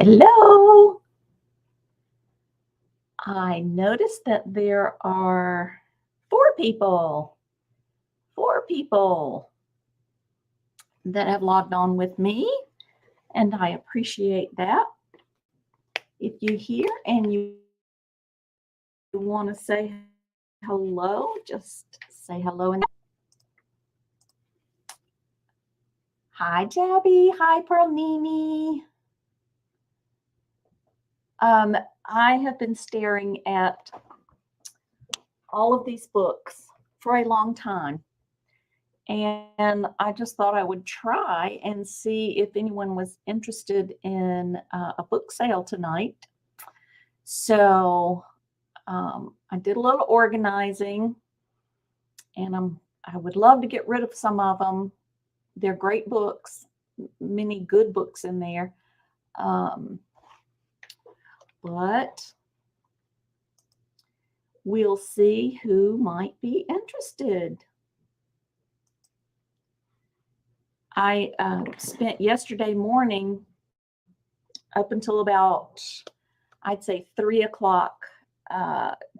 Hello. I noticed that there are four people that have logged on with me, and I appreciate that. If you're here and you want to say hello, just say hello. Hi, Jabby. Hi, Pearl Nini. I have been staring at all of these books for a long time, and I just thought I would try and see if anyone was interested in a book sale tonight. So I did a little organizing, and I would love to get rid of some of them. They're great books, many good books in there. But we'll see who might be interested. I spent yesterday morning up until about, I'd say 3 o'clock,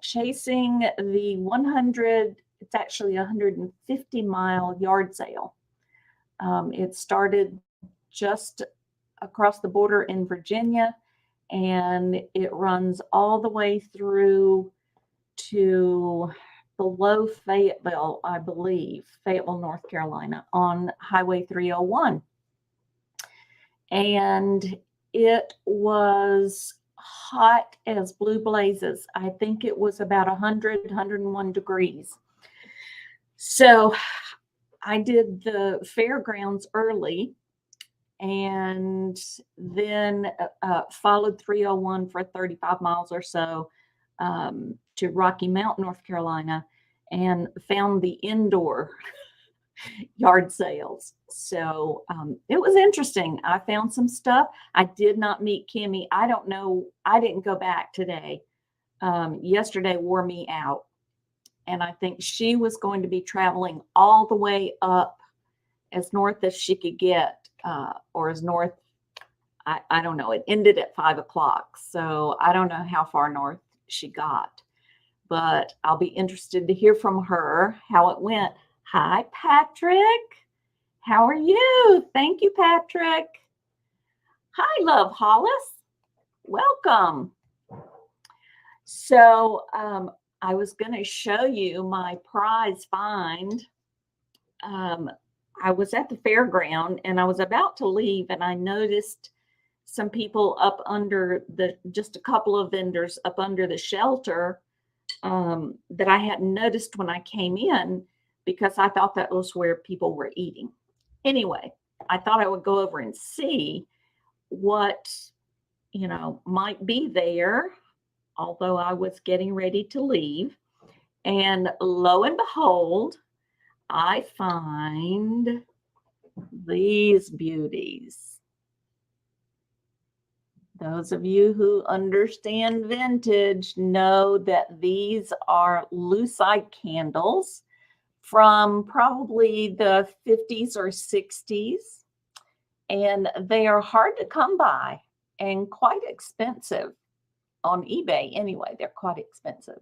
chasing the 150-mile yard sale. It started just across the border in Virginia, and it runs all the way through to below Fayetteville, I believe, Fayetteville, North Carolina, on Highway 301. And it was hot as blue blazes. I think it was about 101 degrees. So I did the fairgrounds early, and then followed 301 for 35 miles or so to Rocky Mount, North Carolina, and found the indoor yard sales. So it was interesting. I found some stuff. I did not meet Kimmy. I don't know. I didn't go back today. Yesterday wore me out. And I think she was going to be traveling all the way up as north as she could get. Or as north, I don't know. It ended at 5 o'clock. So I don't know how far north she got. But I'll be interested to hear from her how it went. Hi, Patrick. How are you? Thank you, Patrick. Hi, Love Hollis. Welcome. So I was going to show you my prize find. I was at the fairground and I was about to leave, and I noticed some people up under just a couple of vendors up under the shelter that I hadn't noticed when I came in, because I thought that was where people were eating. Anyway, I thought I would go over and see what, might be there, although I was getting ready to leave. And lo and behold, I find these beauties. Those of you who understand vintage know that these are lucite candles from probably the 50s or 60s. And they are hard to come by and quite expensive on eBay. Anyway, they're quite expensive.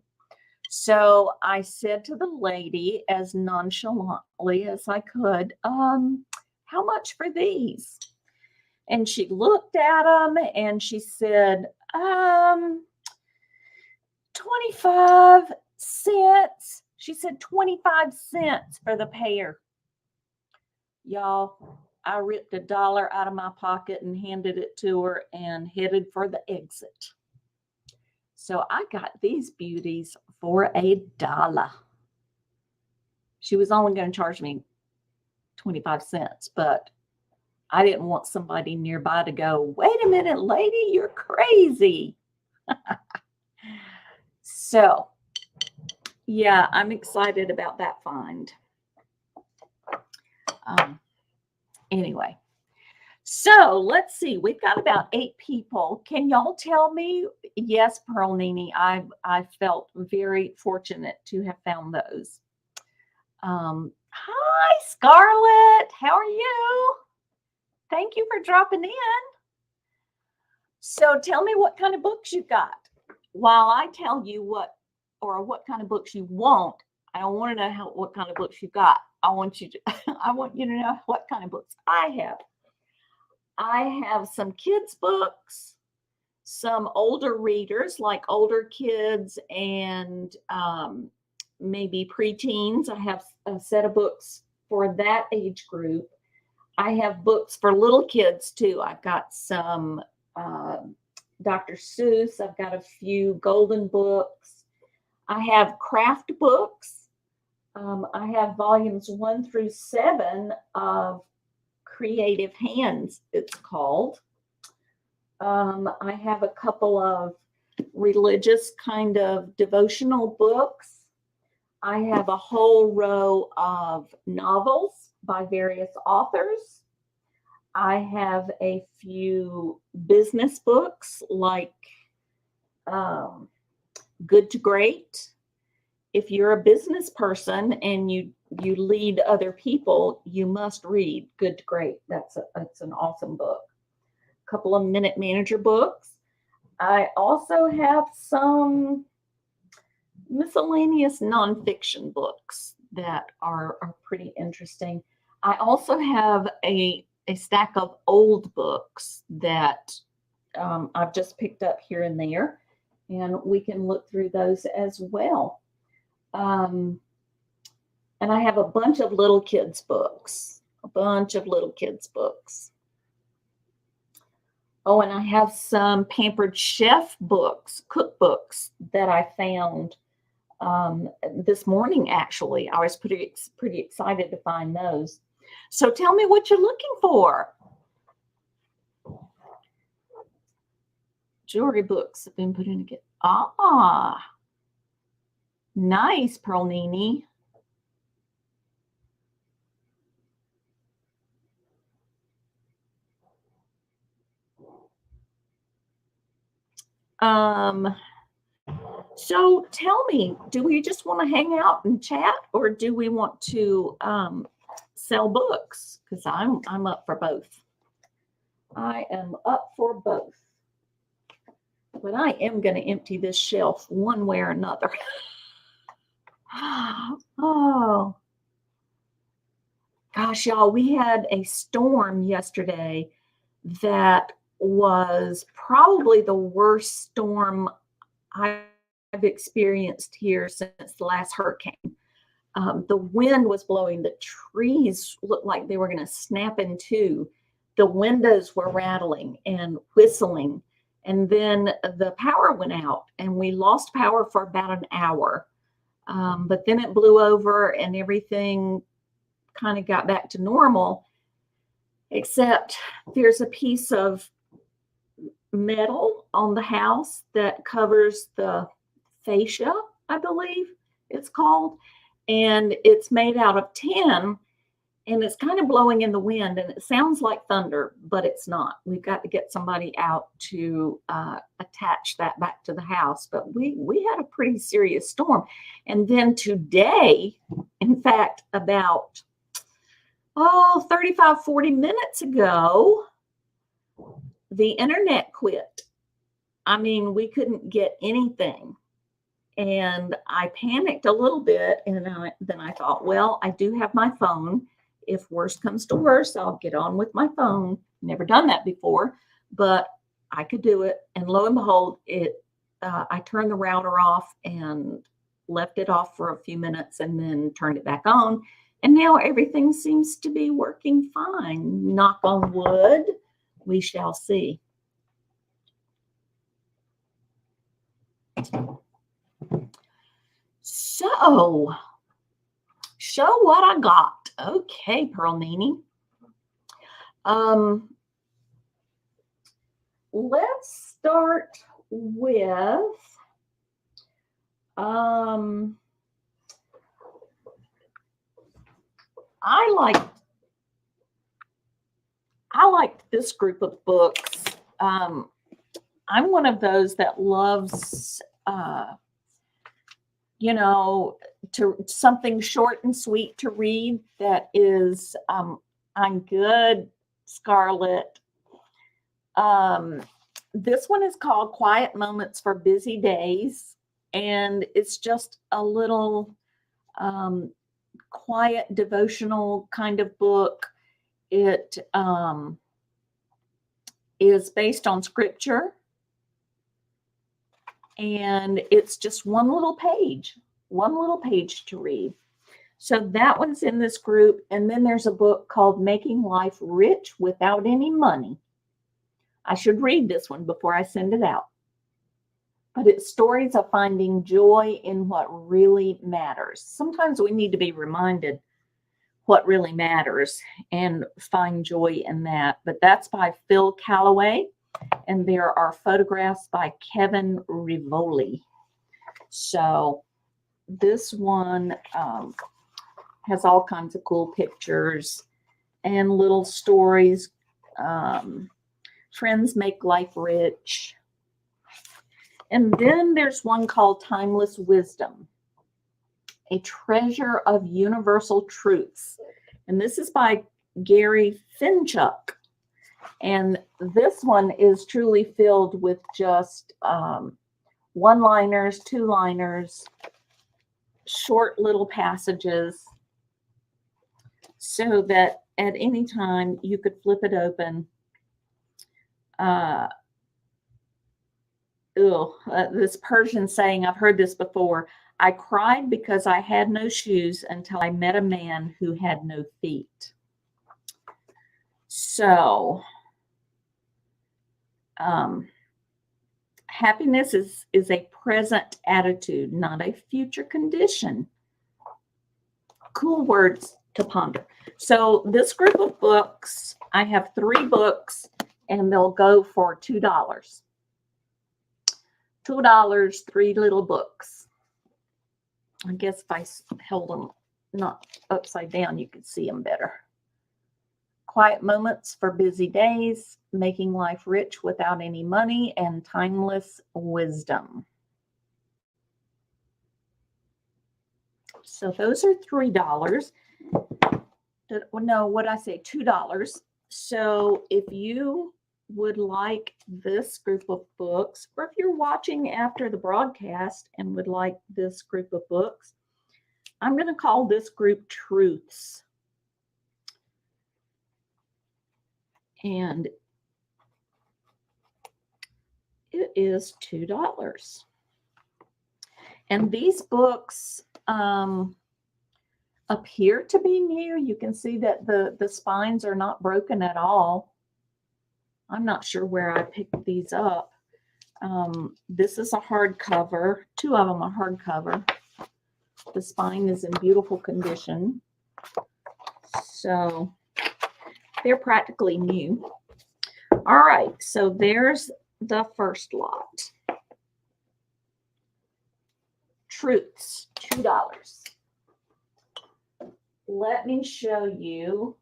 So I said to the lady as nonchalantly as I could, how much for these? And she looked at them and she said, 25 cents. She said 25 cents for the pair. Y'all, I ripped $1 out of my pocket and handed it to her and headed for the exit. So I got these beauties for $1. She was only going to charge me 25 cents, but I didn't want somebody nearby to go, wait a minute, lady, you're crazy. So, yeah, I'm excited about that find. Anyway, so let's see. We've got about 8 people. Can y'all tell me? Yes, Pearl Nini, I felt very fortunate to have found those. Hi, Scarlett. How are you? Thank you for dropping in. So tell me what kind of books you got. While I tell you what kind of books you want, I don't want to know what kind of books you got. I want you to know what kind of books I have. I have some kids' books, some older readers like older kids and maybe preteens. I have a set of books for that age group. I have books for little kids too. I've got some Dr. Seuss. I've got a few golden books. I have craft books. I have volumes 1 through 7 of Creative Hands, it's called. I have a couple of religious kind of devotional books. I have a whole row of novels by various authors. I have a few business books like Good to Great. If you're a business person and you lead other people, you must read Good to Great. That's an awesome book. A couple of Minute Manager books. I also have some miscellaneous nonfiction books that are pretty interesting. I also have a stack of old books that I've just picked up here and there, and we can look through those as well. And I have a bunch of little kids books, Oh, and I have some Pampered Chef books, cookbooks that I found this morning, actually. I was pretty excited to find those. So tell me what you're looking for. Jewelry books have been put in again. Ah, nice, Pearl Nini. So tell me, do we just want to hang out and chat, or do we want to sell books? Because I'm up for both. I am up for both. But I am going to empty this shelf one way or another. Oh, gosh, y'all, we had a storm yesterday that was probably the worst storm I've experienced here since the last hurricane. The wind was blowing. The trees looked like they were going to snap in two. The windows were rattling and whistling. And then the power went out and we lost power for about an hour. But then it blew over and everything kind of got back to normal, except there's a piece of metal on the house that covers the fascia, I believe it's called. And it's made out of tin, and it's kind of blowing in the wind, and it sounds like thunder, but it's not. We've got to get somebody out to attach that back to the house. But we had a pretty serious storm. And then today, in fact, about 35, 40 minutes ago, the internet quit. I mean, we couldn't get anything. And I panicked a little bit, and then I thought, well, I do have my phone. If worst comes to worst, I'll get on with my phone. Never done that before, but I could do it. And lo and behold, I turned the router off and left it off for a few minutes and then turned it back on. And now everything seems to be working fine. Knock on wood, we shall see. So, show what I got. Okay, Pearl Nini. Let's start with I liked this group of books. I'm one of those that loves to something short and sweet to read that is I'm good, Scarlett. This one is called Quiet Moments for Busy Days, and it's just a little quiet devotional kind of book. It is based on scripture, and it's just one little page to read. So that one's in this group. And then there's a book called Making Life Rich Without Any Money. I should read this one before I send it out. But it's stories of finding joy in what really matters. Sometimes we need to be reminded what really matters and find joy in that. But that's by Phil Callaway. And there are photographs by Kevin Rivoli. So this one has all kinds of cool pictures and little stories. Friends Make Life Rich. And then there's one called Timeless Wisdom, a treasure of universal truths. And this is by Gary Finchuk. And this one is truly filled with just one-liners, two-liners, short little passages, so that at any time you could flip it open. This Persian saying, I've heard this before. I cried because I had no shoes until I met a man who had no feet. So, happiness is a present attitude, not a future condition. Cool words to ponder. So this group of books, I have 3 books, and they'll go for $2. $2, 3 little books. I guess if I held them not upside down, you could see them better. Quiet Moments for Busy Days, Making Life Rich Without Any Money, and Timeless Wisdom. So those are $3. No, what I say, $2. So if you would like this group of books, or if you're watching after the broadcast and would like this group of books, I'm going to call this group Truths. And it is $2. And these books appear to be new. You can see that the spines are not broken at all. I'm not sure where I picked these up. This is a hardcover. 2 of them are hardcover. The spine is in beautiful condition. So they're practically new. All right, so there's the first lot. Truths, $2. Let me show you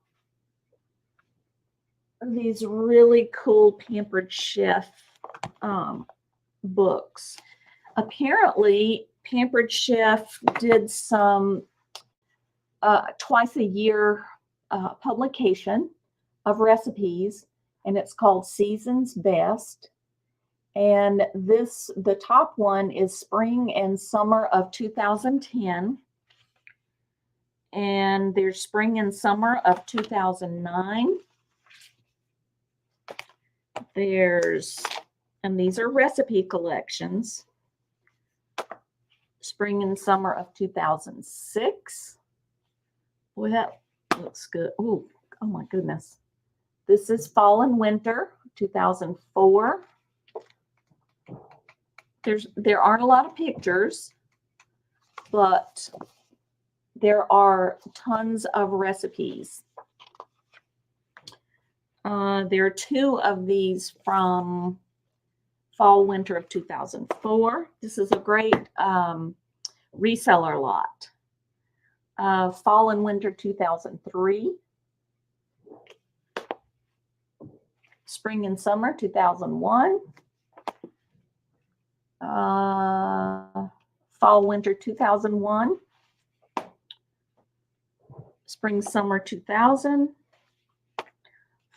these really cool Pampered Chef books. Apparently, Pampered Chef did some twice a year publication of recipes, and it's called Season's Best. And the top one is spring and summer of 2010. And there's spring and summer of 2009. And these are recipe collections. Spring and summer of 2006. Boy, that looks good. Oh my goodness. This is fall and winter, 2004. There aren't a lot of pictures, but there are tons of recipes. There are 2 of these from fall, winter of 2004. This is a great reseller lot. Fall and winter 2003. Spring and summer 2001. Fall, winter 2001. Spring, summer 2000.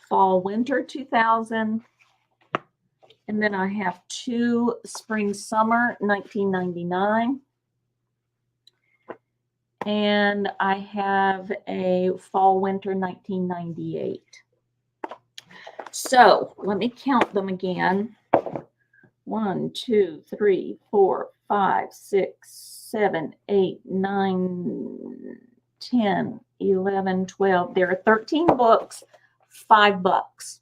Fall, winter 2000. And then I have 2 spring, summer 1999. And I have a fall, winter 1998. So let me count them again. 1, 2, 3, 4, 5, 6, 7, 8, 9, 10, 11, 12. There are 13 books, $5.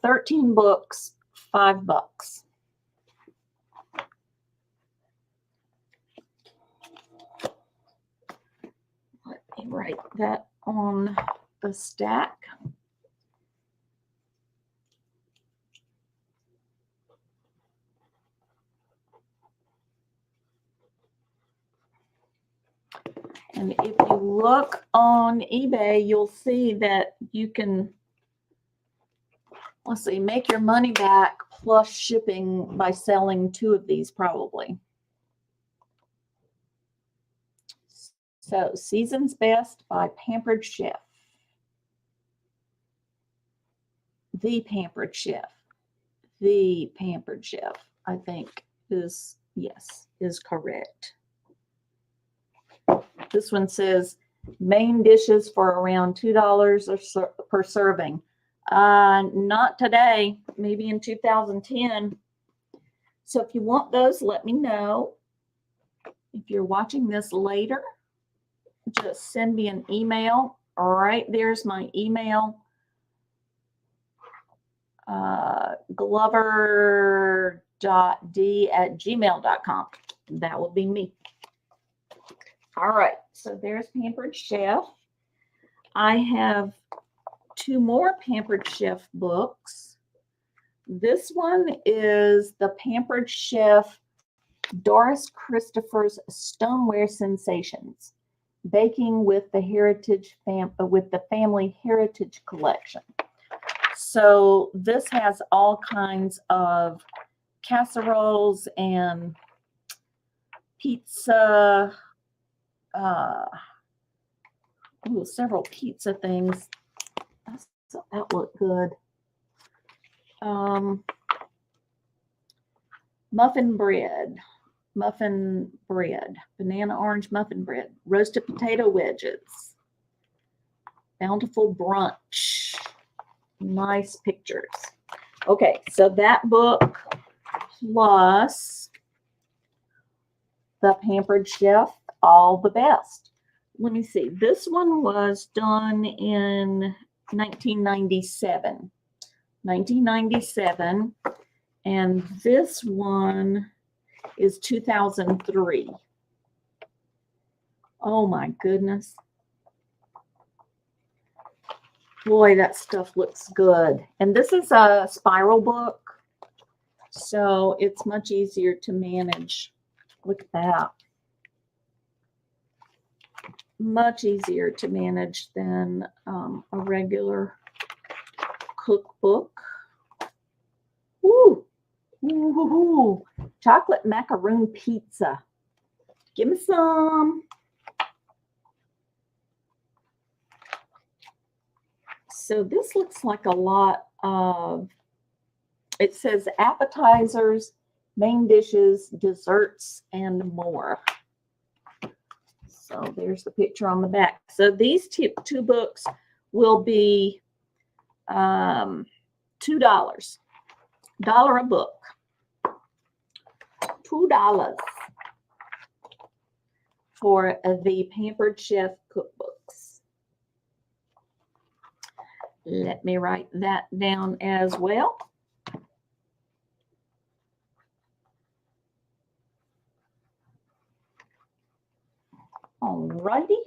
13 books, $5. Let me write that on the stack. And if you look on eBay, you'll see that you can, let's see, make your money back plus shipping by selling 2 of these probably. So Season's Best by Pampered Chef. The Pampered Chef. The Pampered Chef, I think is correct. This one says main dishes for around $2 per serving. Not today, maybe in 2010. So if you want those, let me know. If you're watching this later, just send me an email. All right, there's my email. Glover.d@gmail.com. That will be me. All right, so there's Pampered Chef. I have 2 more Pampered Chef books. This one is the Pampered Chef Doris Christopher's Stoneware Sensations, Baking with the Family Heritage Collection. So this has all kinds of casseroles and pizza. Several pizza things. That looked good. Muffin bread, banana orange muffin bread, roasted potato wedges, bountiful brunch. Nice pictures. Okay, so that book plus the Pampered Chef, All the Best. Let me see. This one was done in 1997. 1997. And this one is 2003. Oh my goodness. Boy, that stuff looks good. And this is a spiral book. So it's much easier to manage. Look at that. Much easier to manage than a regular cookbook. Ooh, ooh, chocolate macaroon pizza. Give me some. So this looks like a lot of, it says appetizers, main dishes, desserts, and more. So there's the picture on the back. So these two books will be $2. $1 a book. $2 for the Pampered Chef cookbooks. Let me write that down as well. Alrighty.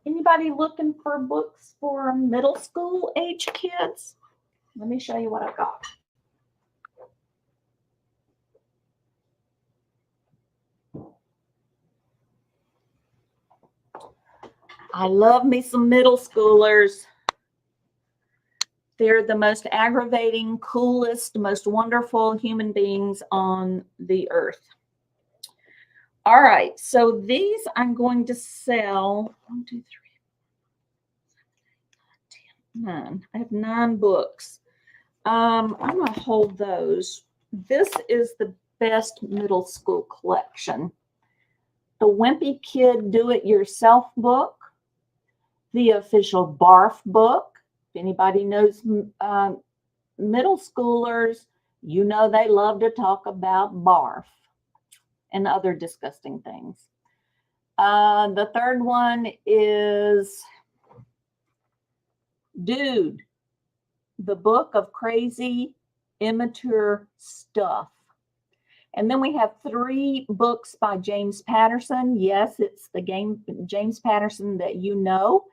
Anybody looking for books for middle school age kids? Let me show you what I've got. I love me some middle schoolers. They're the most aggravating, coolest, most wonderful human beings on the earth. All right, so these I'm going to sell 1, 2, 3, 4, 5, 10, 9. I have 9 books. I'm going to hold those. This is the best middle school collection. The Wimpy Kid Do-It-Yourself book, the official Barf book. If anybody knows middle schoolers, you know they love to talk about barf and other disgusting things. The third one is Dude, the Book of Crazy, Immature Stuff. And then we have 3 books by James Patterson. Yes, it's the James Patterson that you know,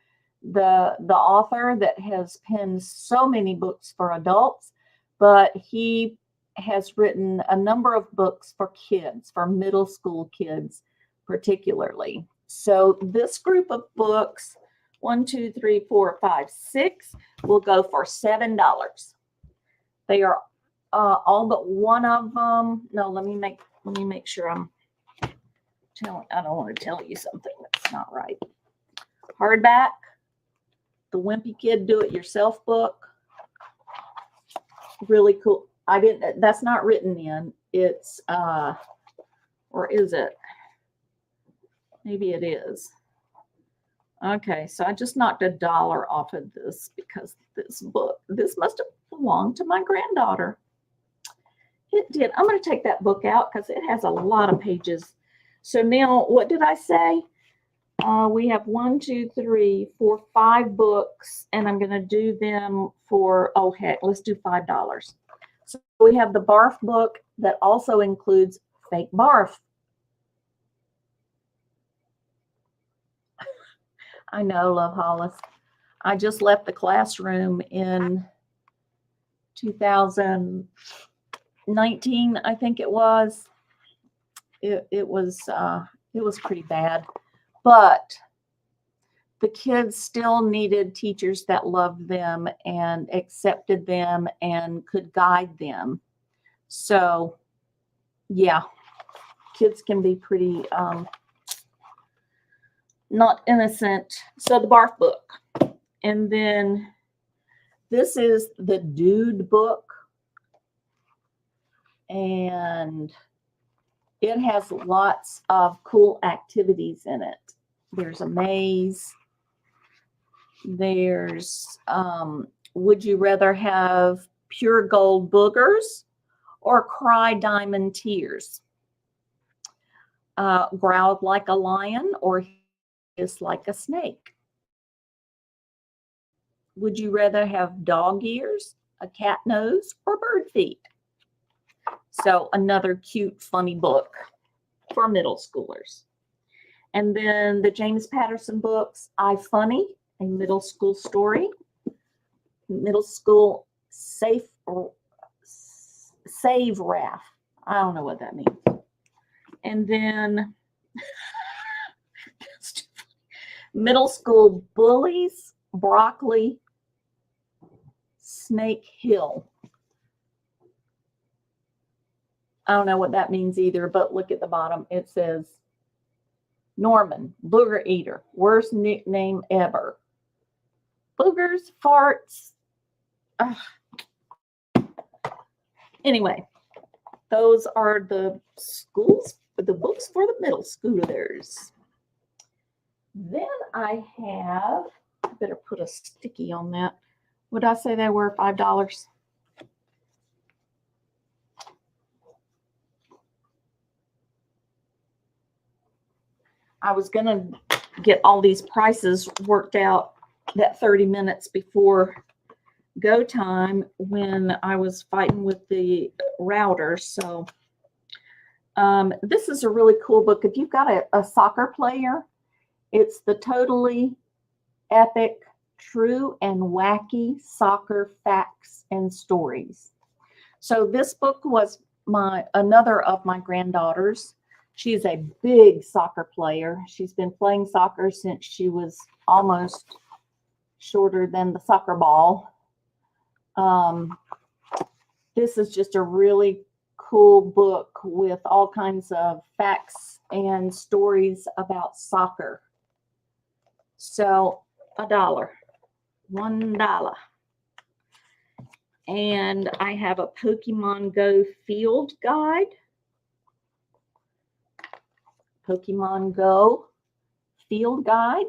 the author that has penned so many books for adults, but he has written a number of books for kids, for middle school kids particularly. So this group of books, 1, 2, 3, 4, 5, 6, will go for $7. They are all but one of them. No, let me make sure I'm telling. I don't want to tell you something that's not right. Hardback, the Wimpy Kid Do-It-Yourself book. Really cool. That's not written in. It's or is it? Maybe it is. Okay, so I just knocked $1 off of this because this must have belonged to my granddaughter. It did. I'm going to take that book out because it has a lot of pages. So now, what did I say? We have 1, 2, 3, 4, 5 books, and I'm going to do them for, oh heck, let's do $5. So we have the Barf book that also includes fake barf. I know, Love Hollis. I just left the classroom in 2019, I think it was. It was pretty bad, but the kids still needed teachers that loved them and accepted them and could guide them. So, yeah, kids can be pretty not innocent. So the Barf book. And then this is the Dude book. And it has lots of cool activities in it. There's a maze. There's, would you rather have pure gold boogers or cry diamond tears? Growled like a lion or hiss like a snake? Would you rather have dog ears, a cat nose, or bird feet? So another cute, funny book for middle schoolers. And then the James Patterson books, I Funny, a middle school story. Middle School Save Raft. I don't know what that means. And then Middle School Bullies, Broccoli, Snake Hill. I don't know what that means either, but look at the bottom. It says Norman, Booger Eater, worst nickname ever. Boogers, farts. Anyway, those are the books for the middle schoolers. Then I better put a sticky on that. Would I say they were $5? I was going to get all these prices worked out that 30 minutes before go time when I was fighting with the router. So this is a really cool book. If you've got a soccer player, it's the Totally Epic, True and Wacky Soccer Facts and Stories. So this book was another of my granddaughters. She's a big soccer player. She's been playing soccer since she was almost shorter than the soccer ball. This is just a really cool book with all kinds of facts and stories about soccer. So $1. And I have a Pokemon Go field guide. Pokemon Go field guide.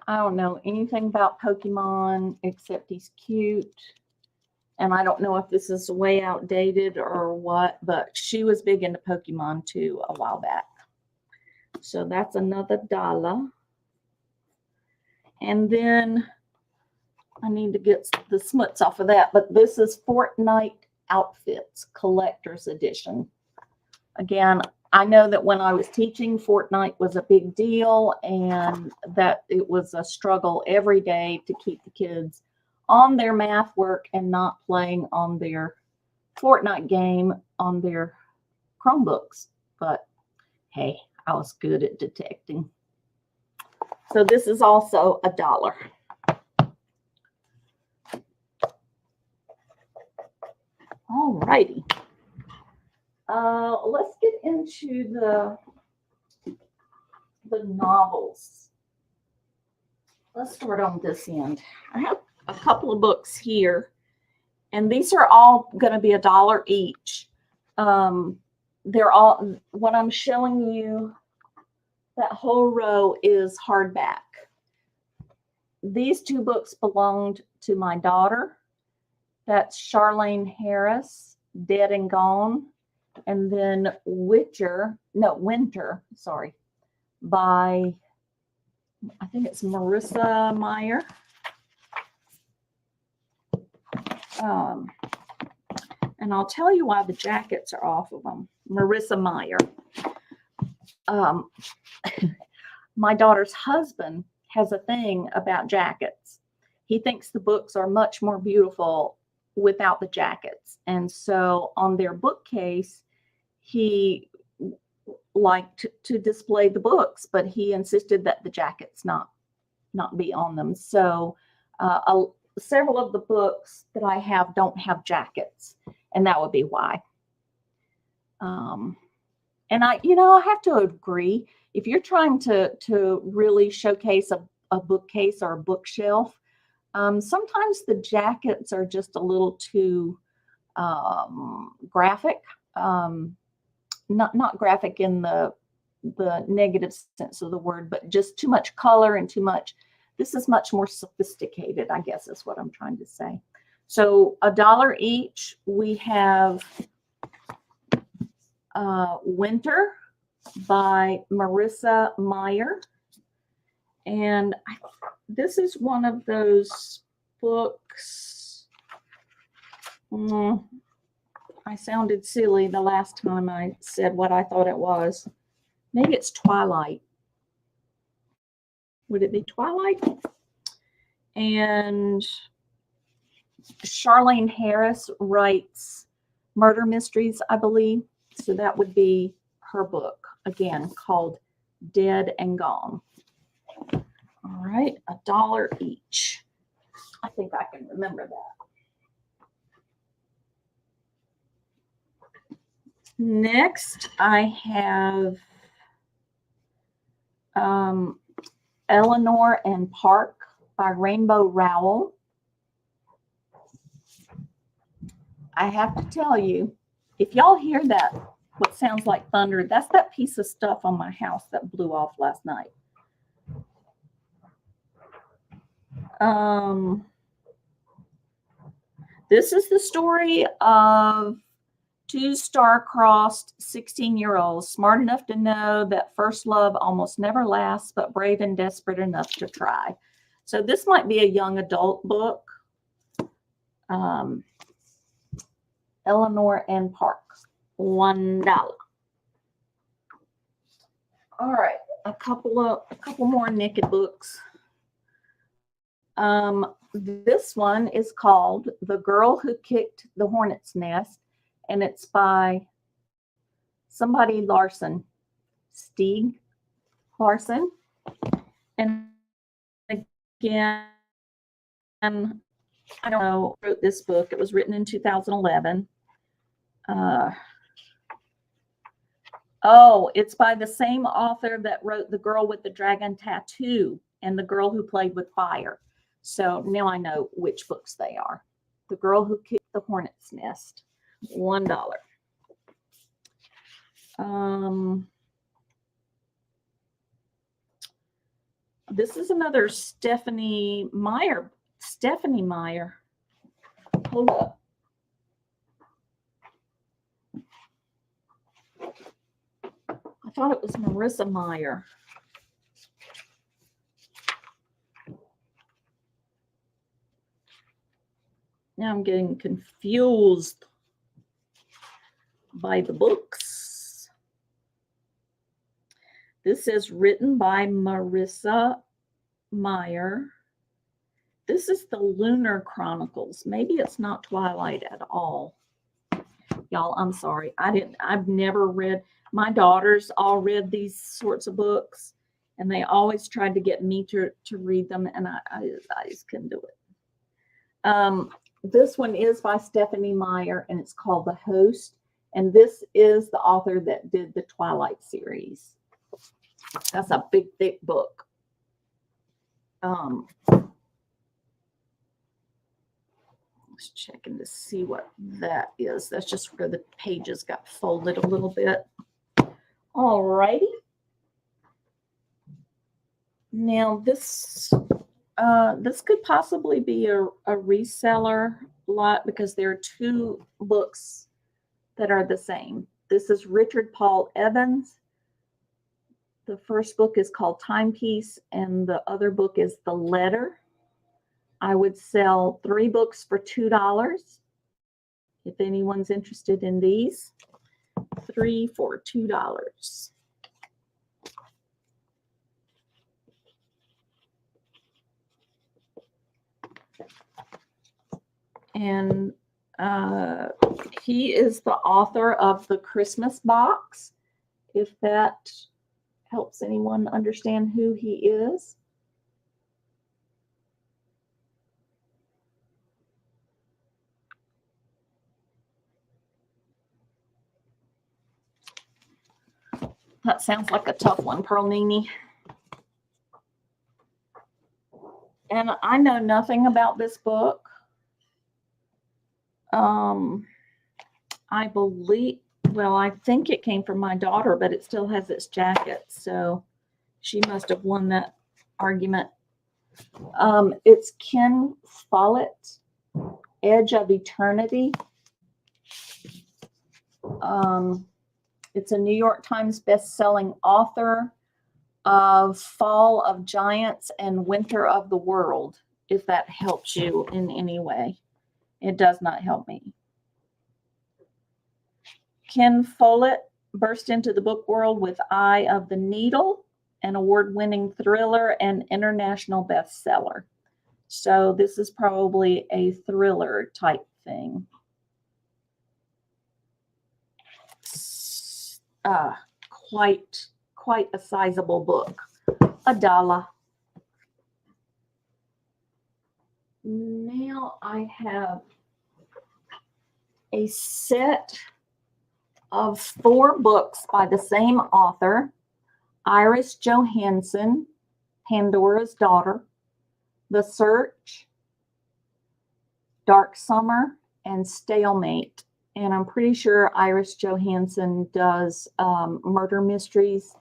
I don't know anything about Pokemon except he's cute. And I don't know if this is way outdated or what, but she was big into Pokemon too a while back. So that's another $1. And then I need to get the smuts off of that, but this is Fortnite Outfits Collector's Edition. Again, I know that when I was teaching, Fortnite was a big deal and that it was a struggle every day to keep the kids on their math work and not playing on their Fortnite game on their Chromebooks. But hey, I was good at detecting. So this is also $1. All righty. Let's get into the novels. Let's start on this end. I have a couple of books here, and these are all going to be $1 each. They're all, what I'm showing you, that whole row is hardback. These two books belonged to my daughter. That's Charlene Harris, Dead and Gone. And then Winter, by, I think it's Marissa Meyer. And I'll tell you why the jackets are off of them. Marissa Meyer. My daughter's husband has a thing about jackets. He thinks the books are much more beautiful without the jackets. And so on their bookcase, he liked to display the books, but he insisted that the jackets not be on them. So several of the books that I have don't have jackets, and that would be why. And I have to agree, if you're trying to really showcase a bookcase or a bookshelf, sometimes the jackets are just a little too graphic. Not graphic in the negative sense of the word, but just too much color and too much. This is much more sophisticated, I guess is what I'm trying to say. So $1 each. We have Winter by Marissa Meyer. And this is one of those books. I sounded silly the last time I said what I thought it was. Maybe it's Twilight. Would it be Twilight? And Charlene Harris writes murder mysteries, I believe. So that would be her book, again, called Dead and Gone. All right, $1 each. I think I can remember that. Next, I have Eleanor and Park by Rainbow Rowell. I have to tell you, if y'all hear that, what sounds like thunder, that's that piece of stuff on my house that blew off last night. This is the story of two star-crossed 16-year-olds, smart enough to know that first love almost never lasts, but brave and desperate enough to try. So this might be a young adult book. Eleanor and Park, $1. All right, a couple more naked books. This one is called The Girl Who Kicked the Hornet's Nest, and it's by somebody Larson, Stieg Larson. And again, I don't know who wrote this book. It was written in 2011. It's by the same author that wrote The Girl with the Dragon Tattoo and The Girl Who Played with Fire. So now I know which books they are. The Girl Who Kicked the Hornet's Nest, $1. This is another Stephanie Meyer. Hold up. I thought it was Marissa Meyer. Now I'm getting confused by the books. This is written by Marissa Meyer. This is the Lunar Chronicles. Maybe it's not Twilight at all. Y'all, I'm sorry. I've never read. My daughters all read these sorts of books, and they always tried to get me to read them, and I just couldn't do it. This one is by Stephanie Meyer, and it's called The Host. And this is the author that did the Twilight series. That's a big, thick book. Just checking to see what that is. That's just where the pages got folded a little bit. All righty. Now this could possibly be a reseller lot because there are two books that are the same. This is Richard Paul Evans. The first book is called Timepiece, and the other book is The Letter. I would sell 3 books for $2. If anyone's interested in these, 3 for $2. And he is the author of The Christmas Box, if that helps anyone understand who he is. That sounds like a tough one, Pearl Nini. And I know nothing about this book. I believe, well, I think it came from my daughter, but it still has its jacket, so she must have won that argument. It's Ken Follett, Edge of Eternity. It's a New York Times best-selling author of Fall of Giants and Winter of the World, if that helps you in any way. It does not help me. Ken Follett burst into the book world with Eye of the Needle, an award-winning thriller and international bestseller. So this is probably a thriller type thing. Quite a sizable book. $1. Now I have a set of 4 books by the same author, Iris Johansen, Pandora's Daughter, The Search, Dark Summer, and Stalemate. And I'm pretty sure Iris Johansen does murder mysteries.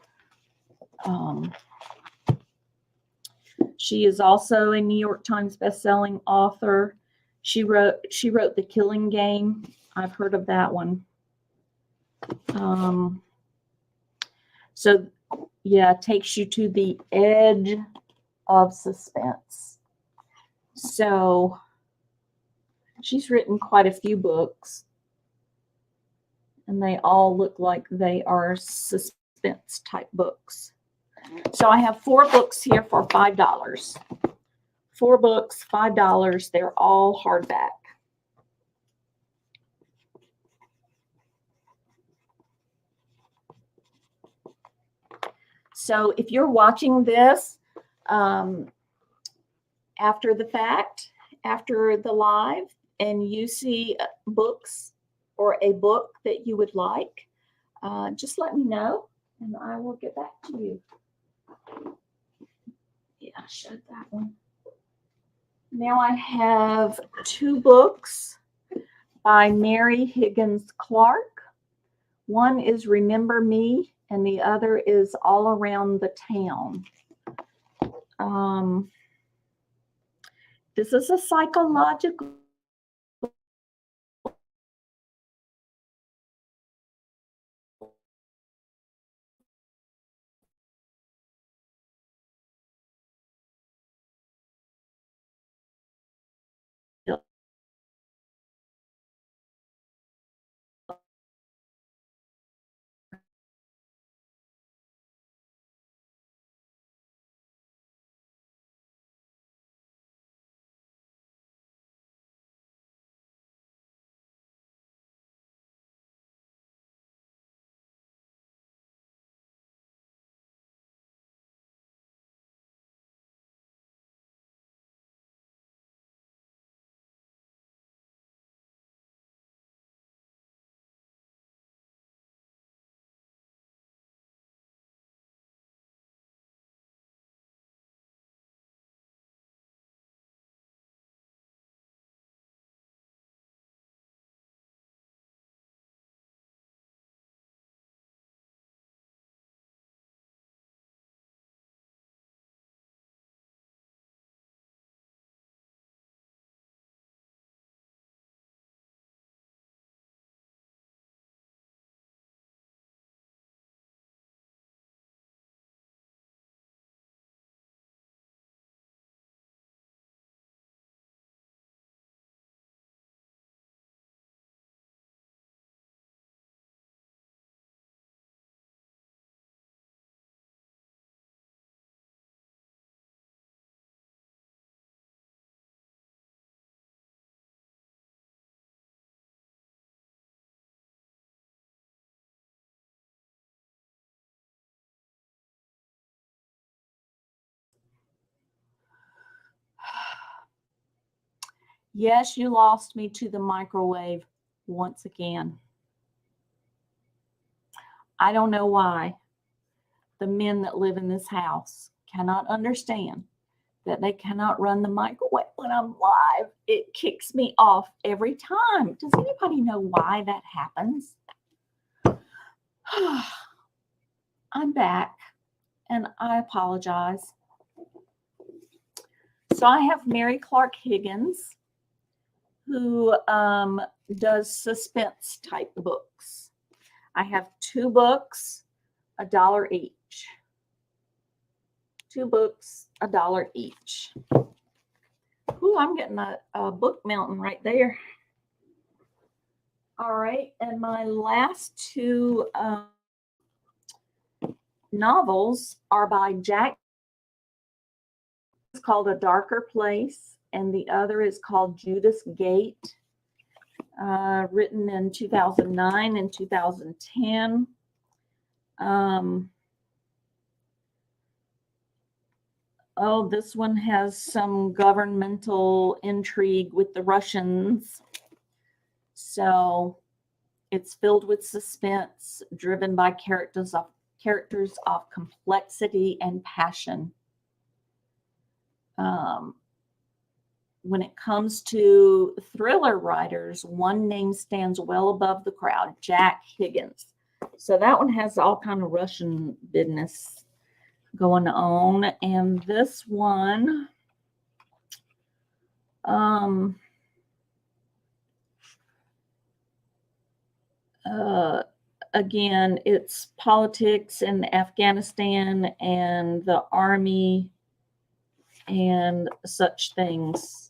She is also a New York Times bestselling author. She wrote The Killing Game. I've heard of that one. So yeah, it takes you to the edge of suspense. So she's written quite a few books, and they all look like they are suspense type books. So I have 4 books here for $5. 4 books, $5. They're all hardback. So if you're watching this after the fact, after the live, and you see books or a book that you would like, just let me know and I will get back to you. Yeah, I showed that one. Now I have 2 books by Mary Higgins Clark. One is Remember Me, and the other is All Around the Town. This is a psychological Yes, you lost me to the microwave once again. I don't know why the men that live in this house cannot understand that they cannot run the microwave when I'm live. It kicks me off every time. Does anybody know why that happens? I'm back, and I apologize. So I have Mary Clark Higgins, who does suspense type books. I have 2 books, $1 each. 2 books, $1 each. Ooh, I'm getting a book mountain right there. All right, and my last 2 novels are by Jack. It's called A Darker Place, and the other is called Judas Gate, written in 2009 and 2010. Oh, this one has some governmental intrigue with the Russians. So it's filled with suspense, driven by characters of complexity and passion. When it comes to thriller writers, one name stands well above the crowd, Jack Higgins. So that one has all kind of Russian business going on. And this one, again, it's politics in Afghanistan and the army and such things.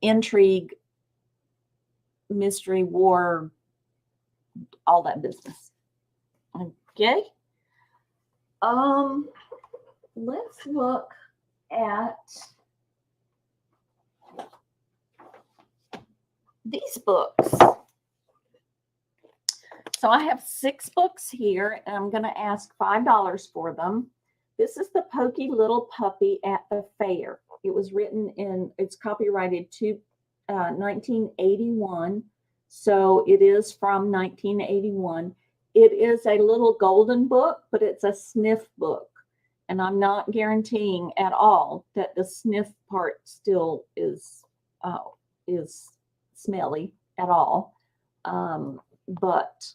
Intrigue, mystery, war, all that business. Okay. Let's look at these books. So I have 6 books here, and I'm going to ask $5 for them. This is The Pokey Little Puppy at the Fair. It was written it's copyrighted to 1981. So it is from 1981. It is a little golden book, but it's a sniff book. And I'm not guaranteeing at all that the sniff part still is smelly at all. But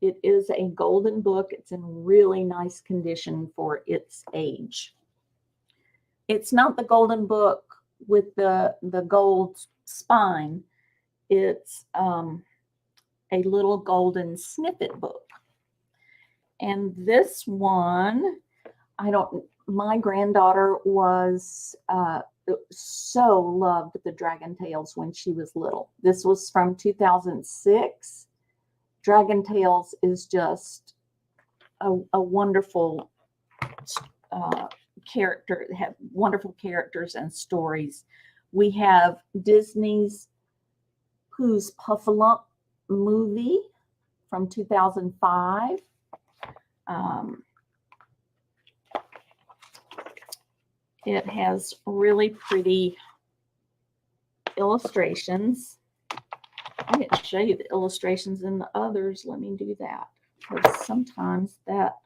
it is a golden book. It's in really nice condition for its age. It's not the golden book with the gold spine. It's a little golden snippet book. And this one, my granddaughter was so loved the Dragon Tales when she was little. This was from 2006. Dragon Tales is just a wonderful character. It have wonderful characters and stories. We have Disney's Who's Puffalump movie from 2005. It has really pretty illustrations. I didn't show you the illustrations in the others. Let me do that, because sometimes that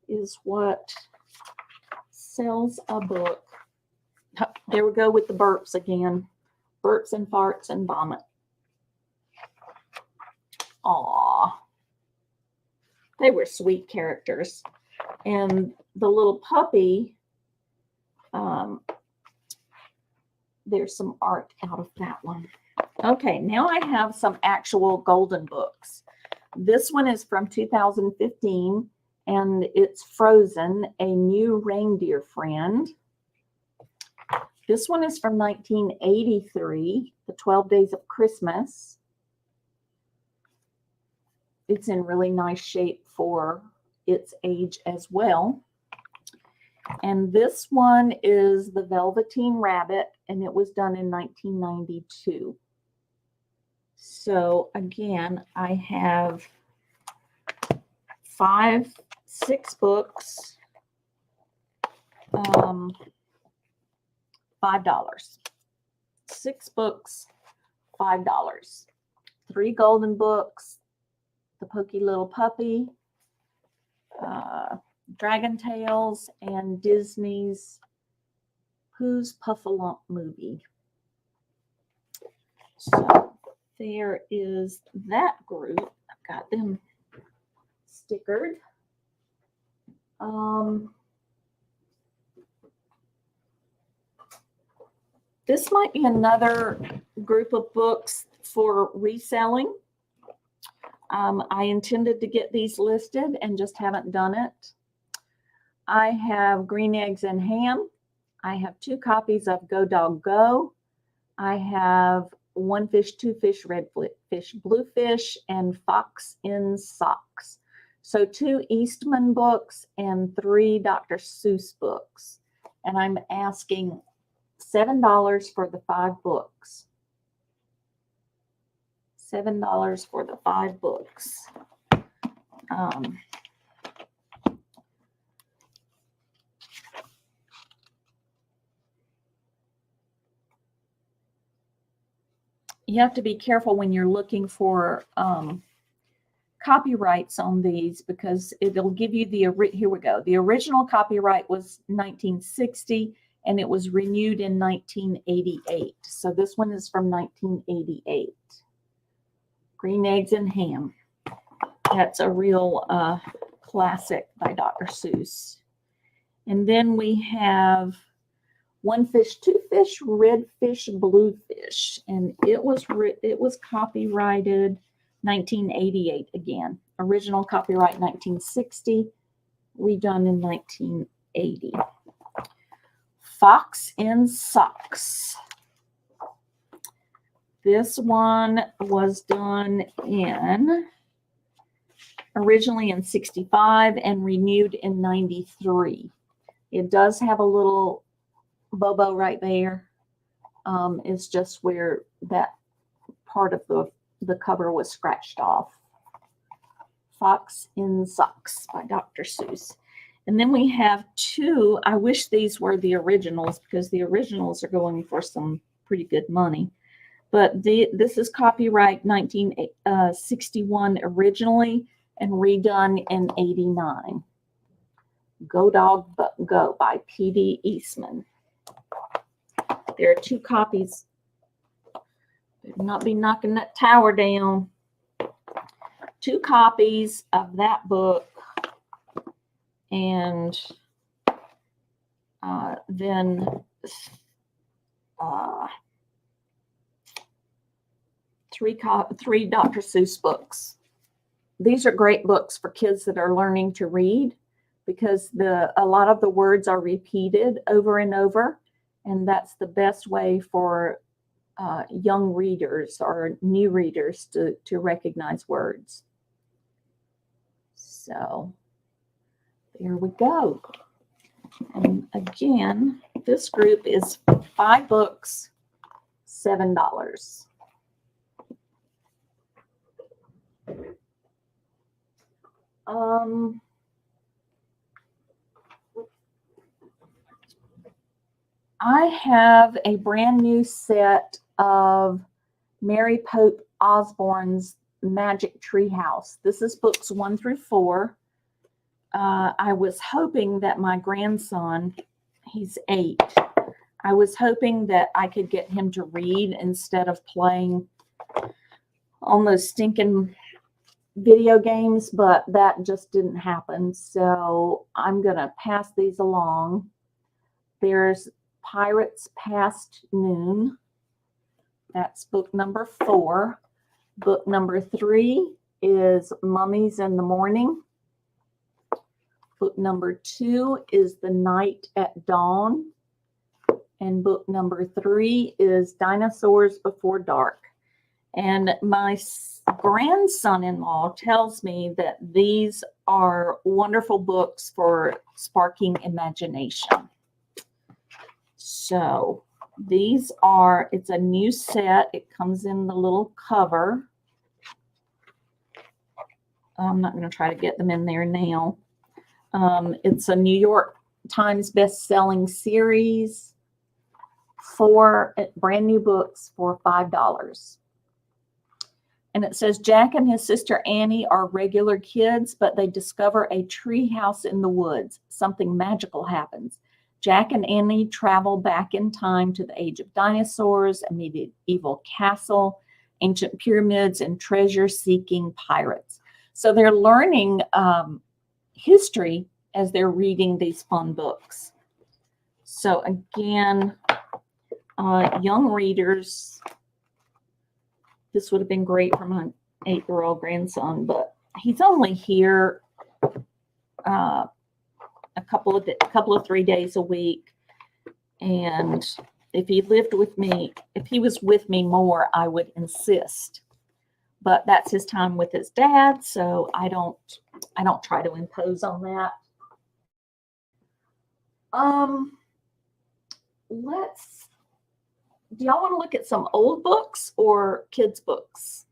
is what sells a book. There we go with the burps again. Burps and farts and vomit. Aw. They were sweet characters. And the little puppy, there's some art out of that one. Okay, now I have some actual golden books. This one is from 2015, and it's Frozen, A New Reindeer Friend. This one is from 1983, The 12 Days of Christmas. It's in really nice shape for its age as well. And this one is The Velveteen Rabbit, and it was done in 1992. So again, I have 6 books, $5. 6 books, $5. 3 golden books, The Pokey Little Puppy, Dragon Tales, and Disney's Who's Puffalump movie. So there is that group. I've got them stickered. This might be another group of books for reselling. I intended to get these listed and just haven't done it. I have Green Eggs and Ham. I have 2 copies of Go Dog Go. I have One Fish, Two Fish, Red Fish, Blue Fish, and Fox in Socks. So 2 Eastman books and 3 Dr. Seuss books. And I'm asking $7 for the 5 books. $7 for the 5 books. You have to be careful when you're looking for copyrights on these, because it'll give you here we go. The original copyright was 1960 and it was renewed in 1988. So this one is from 1988. Green Eggs and Ham. That's a real classic by Dr. Seuss. And then we have One Fish, Two Fish, Red Fish, Blue Fish. And it was copyrighted 1988 again. Original copyright 1960, redone in 1980. Fox in Socks. This one was done originally in 65 and renewed in 93. It does have a little Bobo right there. It's just where that part of the cover was scratched off. Fox in Socks by Dr. Seuss. And then we have 2. I wish these were the originals, because the originals are going for some pretty good money. But this is copyright 1961 originally and redone in 89. Go Dog Go by P.D. Eastman. There are 2 copies. Better not be knocking that tower down. 2 copies of that book. And then 3 Dr. Seuss books. These are great books for kids that are learning to read, because a lot of the words are repeated over and over, and that's the best way for young readers or new readers to recognize words. So there we go. And again, this group is 5 books, $7. I have a brand new set of Mary Pope Osborne's Magic Treehouse. This is books 1 through 4. I was hoping that my grandson, he's 8, I was hoping that I could get him to read instead of playing on those stinking video games, but that just didn't happen. So I'm going to pass these along. There's Pirates Past Noon. That's book number 4. Book number 3 is Mummies in the Morning. Book number 2 is The Night at Dawn. And book number 3 is Dinosaurs Before Dark. And my grandson-in-law tells me that these are wonderful books for sparking imagination. So these are, it's a new set. It comes in the little cover. I'm not going to try to get them in there now. It's a New York Times best-selling series. 4 brand new books for $5. And it says Jack and his sister Annie are regular kids, but they discover a tree house in the woods. Something magical happens. Jack and Annie travel back in time to the age of dinosaurs, a medieval castle, ancient pyramids, and treasure-seeking pirates. So they're learning history as they're reading these fun books. So again, young readers, this would have been great for my 8-year-old grandson, but he's only here a couple of 3 days a week, and if he lived with me, if he was with me more, I would insist. But that's his time with his dad, so I don't try to impose on that. Do y'all want to look at some old books or kids' books?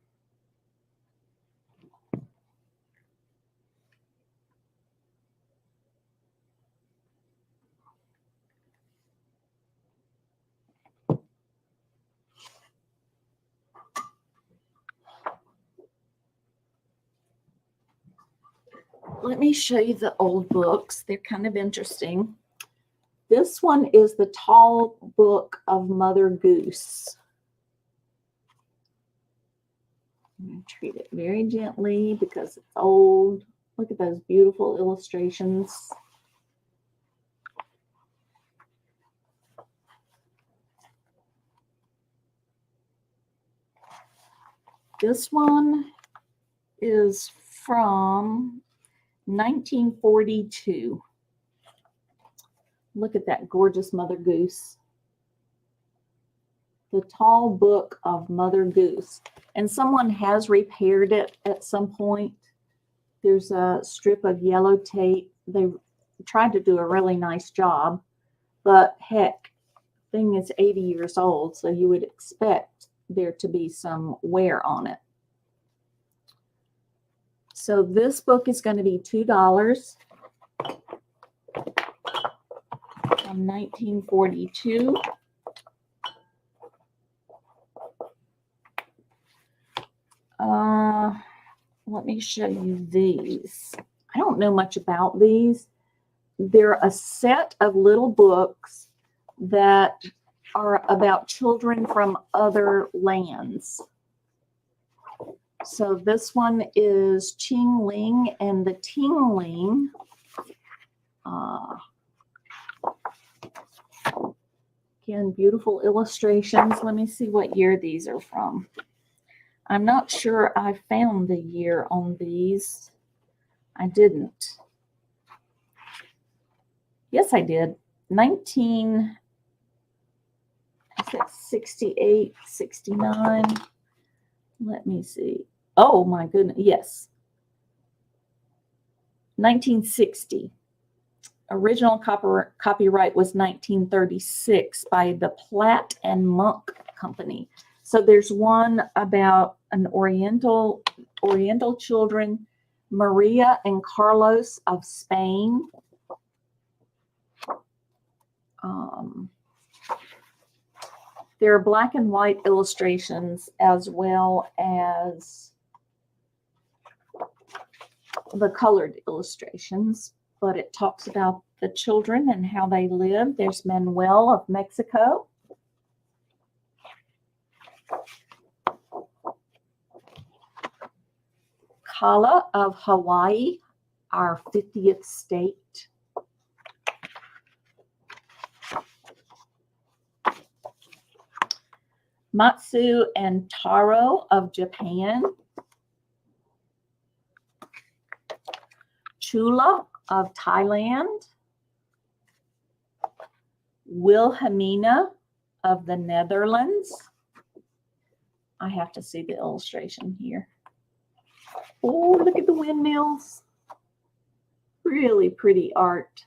Let me show you the old books. They're kind of interesting. This one is the Tall Book of Mother Goose. I'm going to treat it very gently because it's old. Look at those beautiful illustrations. This one is from 1942. Look at that gorgeous Mother Goose. The Tall Book of Mother Goose. And someone has repaired it at some point. There's a strip of yellow tape. They tried to do a really nice job, but heck, the thing is 80 years old, so you would expect there to be some wear on it. So this book is going to be $2. From 1942. Let me show you these. I don't know much about these. They're a set of little books that are about children from other lands. So this one is Ching Ling and the Tingling. Again, beautiful illustrations. Let me see what year these are from. I'm not sure I found the year on these. I didn't. Yes, I did. 1968, 69. Let me see. Oh my goodness. Yes. 1960. Original copyright was 1936 by the Platt and Monk Company. So there's one about an Oriental children, Maria and Carlos of Spain. There are black and white illustrations as well as the colored illustrations, but it talks about the children and how they live. There's Manuel of Mexico. Kala of Hawaii, our 50th state. Matsu and Taro of Japan. Chula of Thailand. Wilhelmina of the Netherlands. I have to see the illustration here. Oh, look at the windmills. Really pretty art.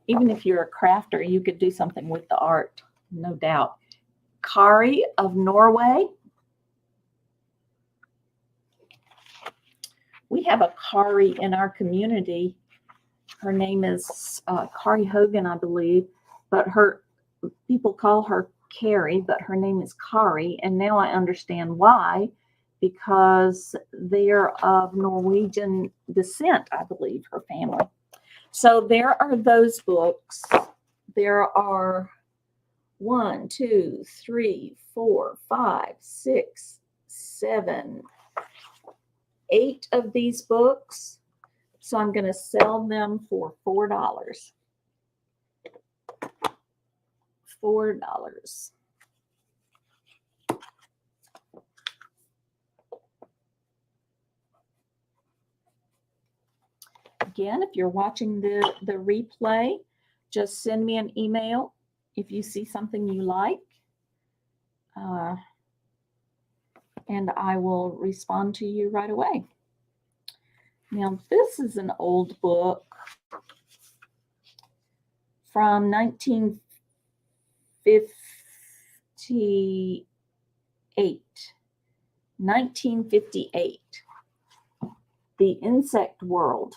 Even if you're a crafter, you could do something with the art, no doubt. Kari of Norway. We have a Kari in our community. Her name is Kari Hogan, I believe, but people call her Carrie, but her name is Kari, and now I understand why, because they're of Norwegian descent, I believe, her family. So there are those books. There are 1, 2, 3, 4, 5, 6, 7, 8 of these books. So I'm going to sell them for $4. $4. Again, if you're watching the replay, just send me an email if you see something you like, and I will respond to you right away. Now, this is an old book from 1958. 1958. The Insect World.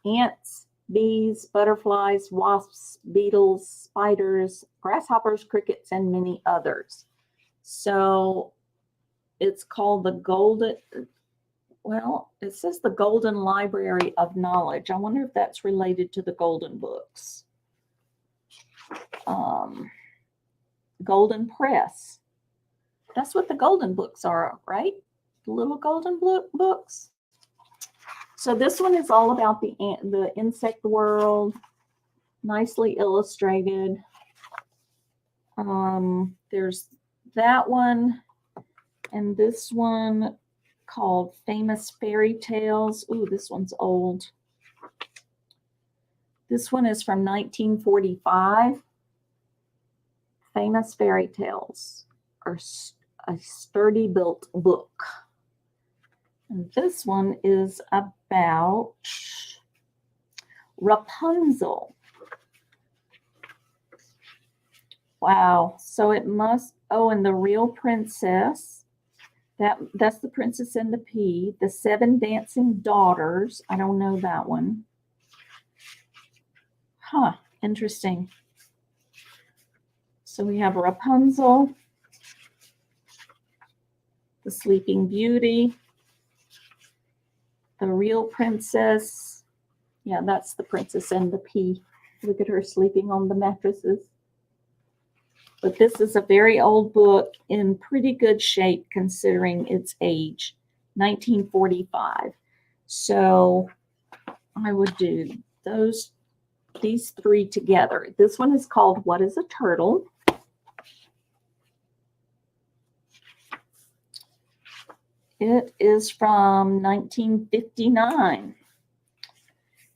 Ants, bees, butterflies, wasps, beetles, spiders, grasshoppers, crickets, and many others. So it's called the Golden, well, it says the Golden Library of Knowledge. I wonder if that's related to the Golden Books. Golden Press. That's what the Golden Books are, right? The little Golden books. So this one is all about the insect world, nicely illustrated. There's that one and this one called Famous Fairy Tales. Ooh, this one's old. This one is from 1945. Famous Fairy Tales are a sturdy built book. And this one is about Rapunzel. Wow. So it must, oh, and the Real Princess. That's The Princess and the Pea. The Seven Dancing Daughters. I don't know that one. Huh. Interesting. So we have Rapunzel, the Sleeping Beauty, the Real Princess. Yeah, that's The Princess and the Pea. Look at her sleeping on the mattresses. But this is a very old book in pretty good shape considering its age, 1945. So I would do these three together. This one is called What is a Turtle? It is from 1959.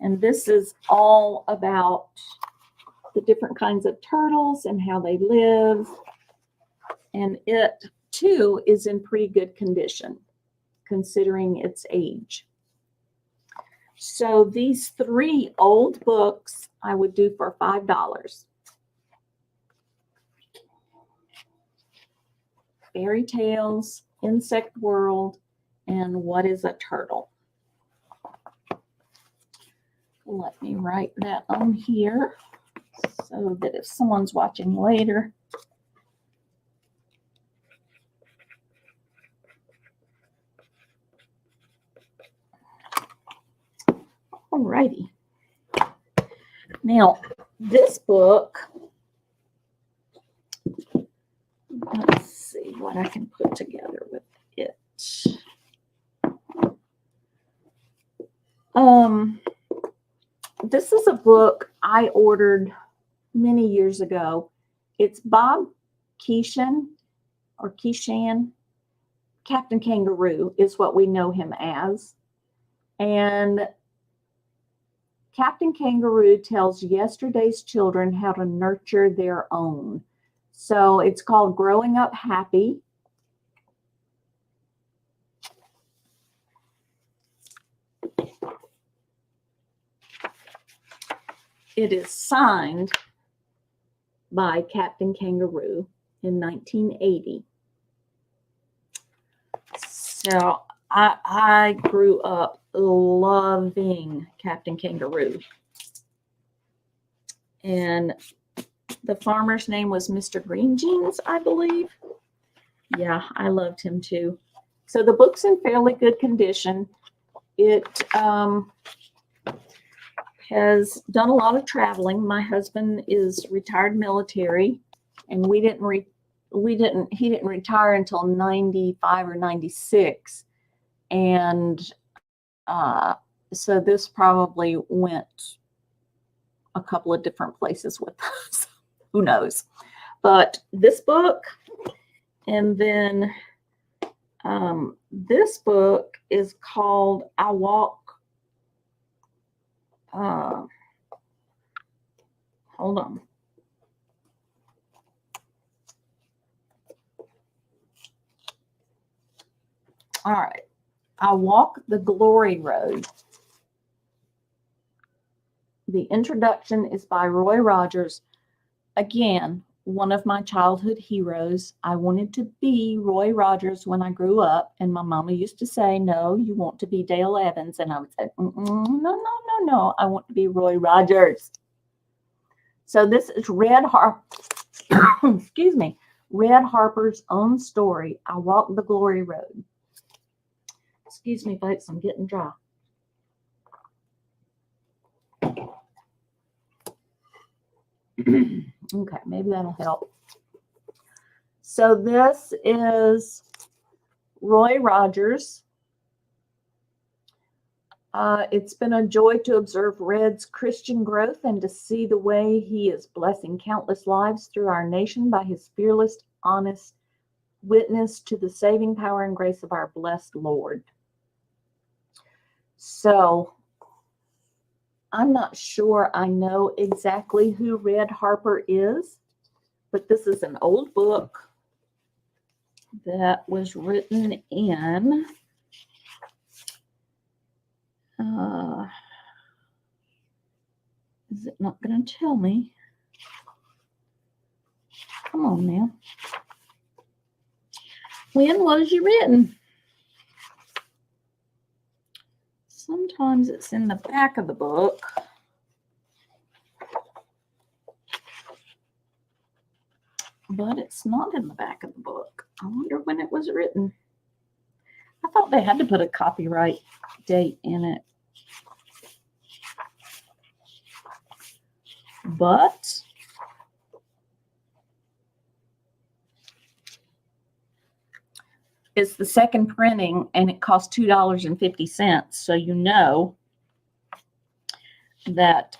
And this is all about the different kinds of turtles and how they live. And it, too, is in pretty good condition, considering its age. So these three old books I would do for $5. Fairy Tales, Insect World, and What is a Turtle? Let me write that on here so that if someone's watching later. Alrighty. Now, this book, let's see what I can put together with it. This is a book I ordered many years ago. It's Bob Keeshan, or Keeshan. Captain Kangaroo is what we know him as. And Captain Kangaroo tells yesterday's children how to nurture their own. So it's called Growing Up Happy. It is signed by Captain Kangaroo in 1980. So I grew up loving Captain Kangaroo. And the farmer's name was Mr. Green Jeans, I believe. Yeah, I loved him too. So the book's in fairly good condition. It has done a lot of traveling. My husband is retired military, and he didn't retire until 95 or 96. And so this probably went a couple of different places with us. Who knows? But this book, and then this book is called I Walk. Hold on. All right. I Walk the Glory Road. The introduction is by Roy Rogers. Again, one of my childhood heroes. I wanted to be Roy Rogers when I grew up, and my mama used to say, no, you want to be Dale Evans. And I would say, no, I want to be Roy Rogers. So this is excuse me, Red Harper's own story, I Walk the Glory Road. Excuse me, folks, I'm getting dry. Okay, maybe that'll help. So this is Roy Rogers. It's been a joy to observe Red's Christian growth and to see the way he is blessing countless lives through our nation by his fearless, honest witness to the saving power and grace of our blessed Lord. So I'm not sure I know exactly who Red Harper is, but this is an old book that was written in is it not going to tell me? Come on now. When was you written? Sometimes it's in the back of the book. But it's not in the back of the book. I wonder when it was written. I thought they had to put a copyright date in it. But it's the second printing and it cost $2.50. So you know that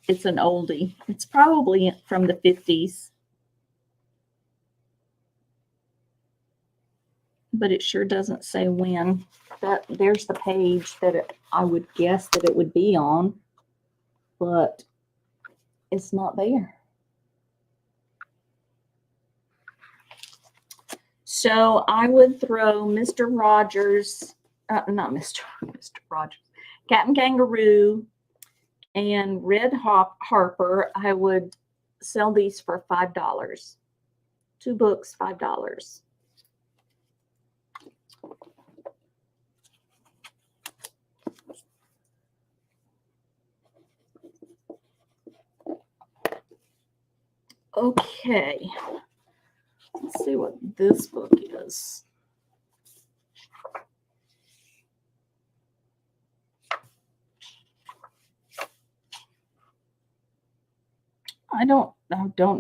it's an oldie. It's probably from the 50s. But it sure doesn't say when. There's the page that I would guess that it would be on, but it's not there. So I would throw Mr. Rogers, not Mr. Rogers, Captain Kangaroo, and Red Harper. I would sell these for $5. 2 books, $5. Okay, let's see what this book is. I don't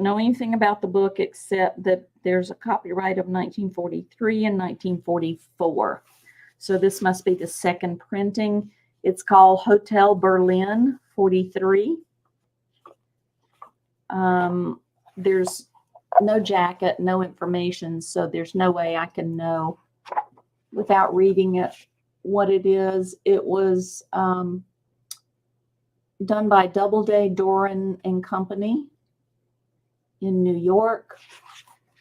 know anything about the book except that there's a copyright of 1943 and 1944. So this must be the second printing. It's called Hotel Berlin 43. There's no jacket, no information, so there's no way I can know without reading it what it is. It was done by Doubleday, Doran and Company in New York,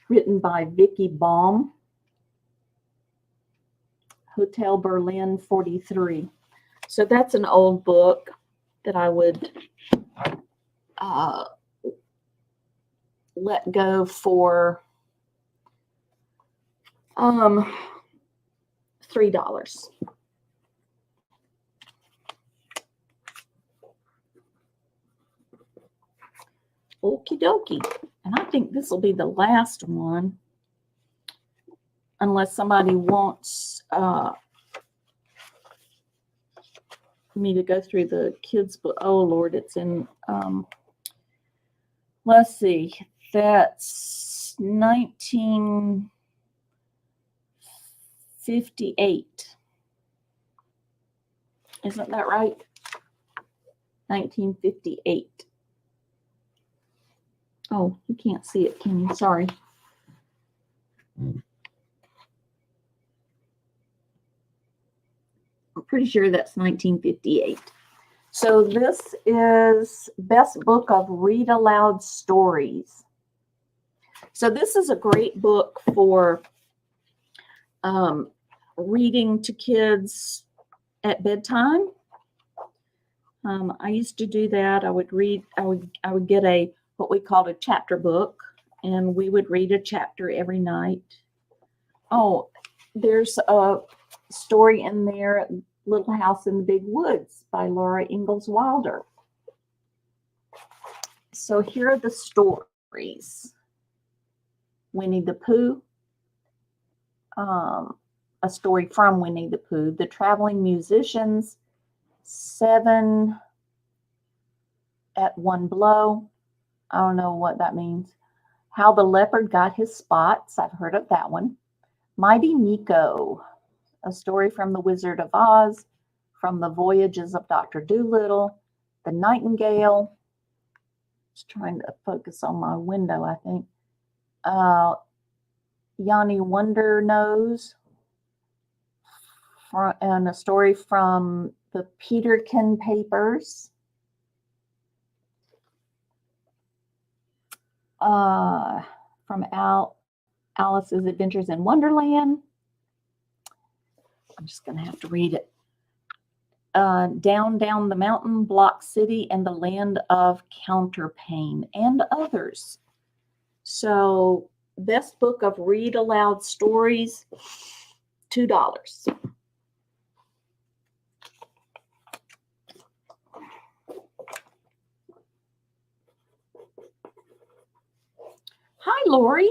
written by Vicky Baum. Hotel Berlin 43. So that's an old book that I would let go for $3. Okie dokie. And I think this will be the last one, unless somebody wants me to go through the kids' book. Oh Lord, it's in let's see, that's 1958. Isn't that right? 1958. Oh, you can't see it, can you? Sorry. I'm pretty sure that's 1958. So this is Best Book of Read Aloud Stories. So this is a great book for reading to kids at bedtime. I used to do that. I would get what we called a chapter book, and we would read a chapter every night. Oh, there's a story in there, Little House in the Big Woods by Laura Ingalls Wilder. So here are the stories. Winnie the Pooh, a story from Winnie the Pooh, The Traveling Musicians, 7 at One Blow. I don't know what that means. How the Leopard Got His Spots. I've heard of that one. Mighty Nico, a story from The Wizard of Oz, From the Voyages of Dr. Dolittle, The Nightingale. Just trying to focus on my window, I think. Yanni Wonder Knows, and a story from the Peterkin Papers. From Alice's Adventures in Wonderland. I'm just going to have to read it. Down the Mountain, Block City, and the Land of Counterpane, and others. So, best book of read aloud stories, $2. Hi, Lori.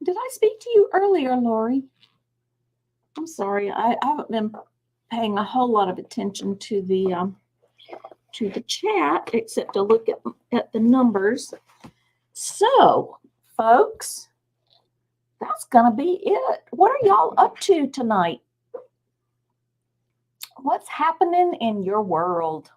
Did I speak to you earlier, Lori? I'm sorry. I haven't been paying a whole lot of attention to the chat, except to look at the numbers. So, folks, that's gonna be it. What are y'all up to tonight? What's happening in your world?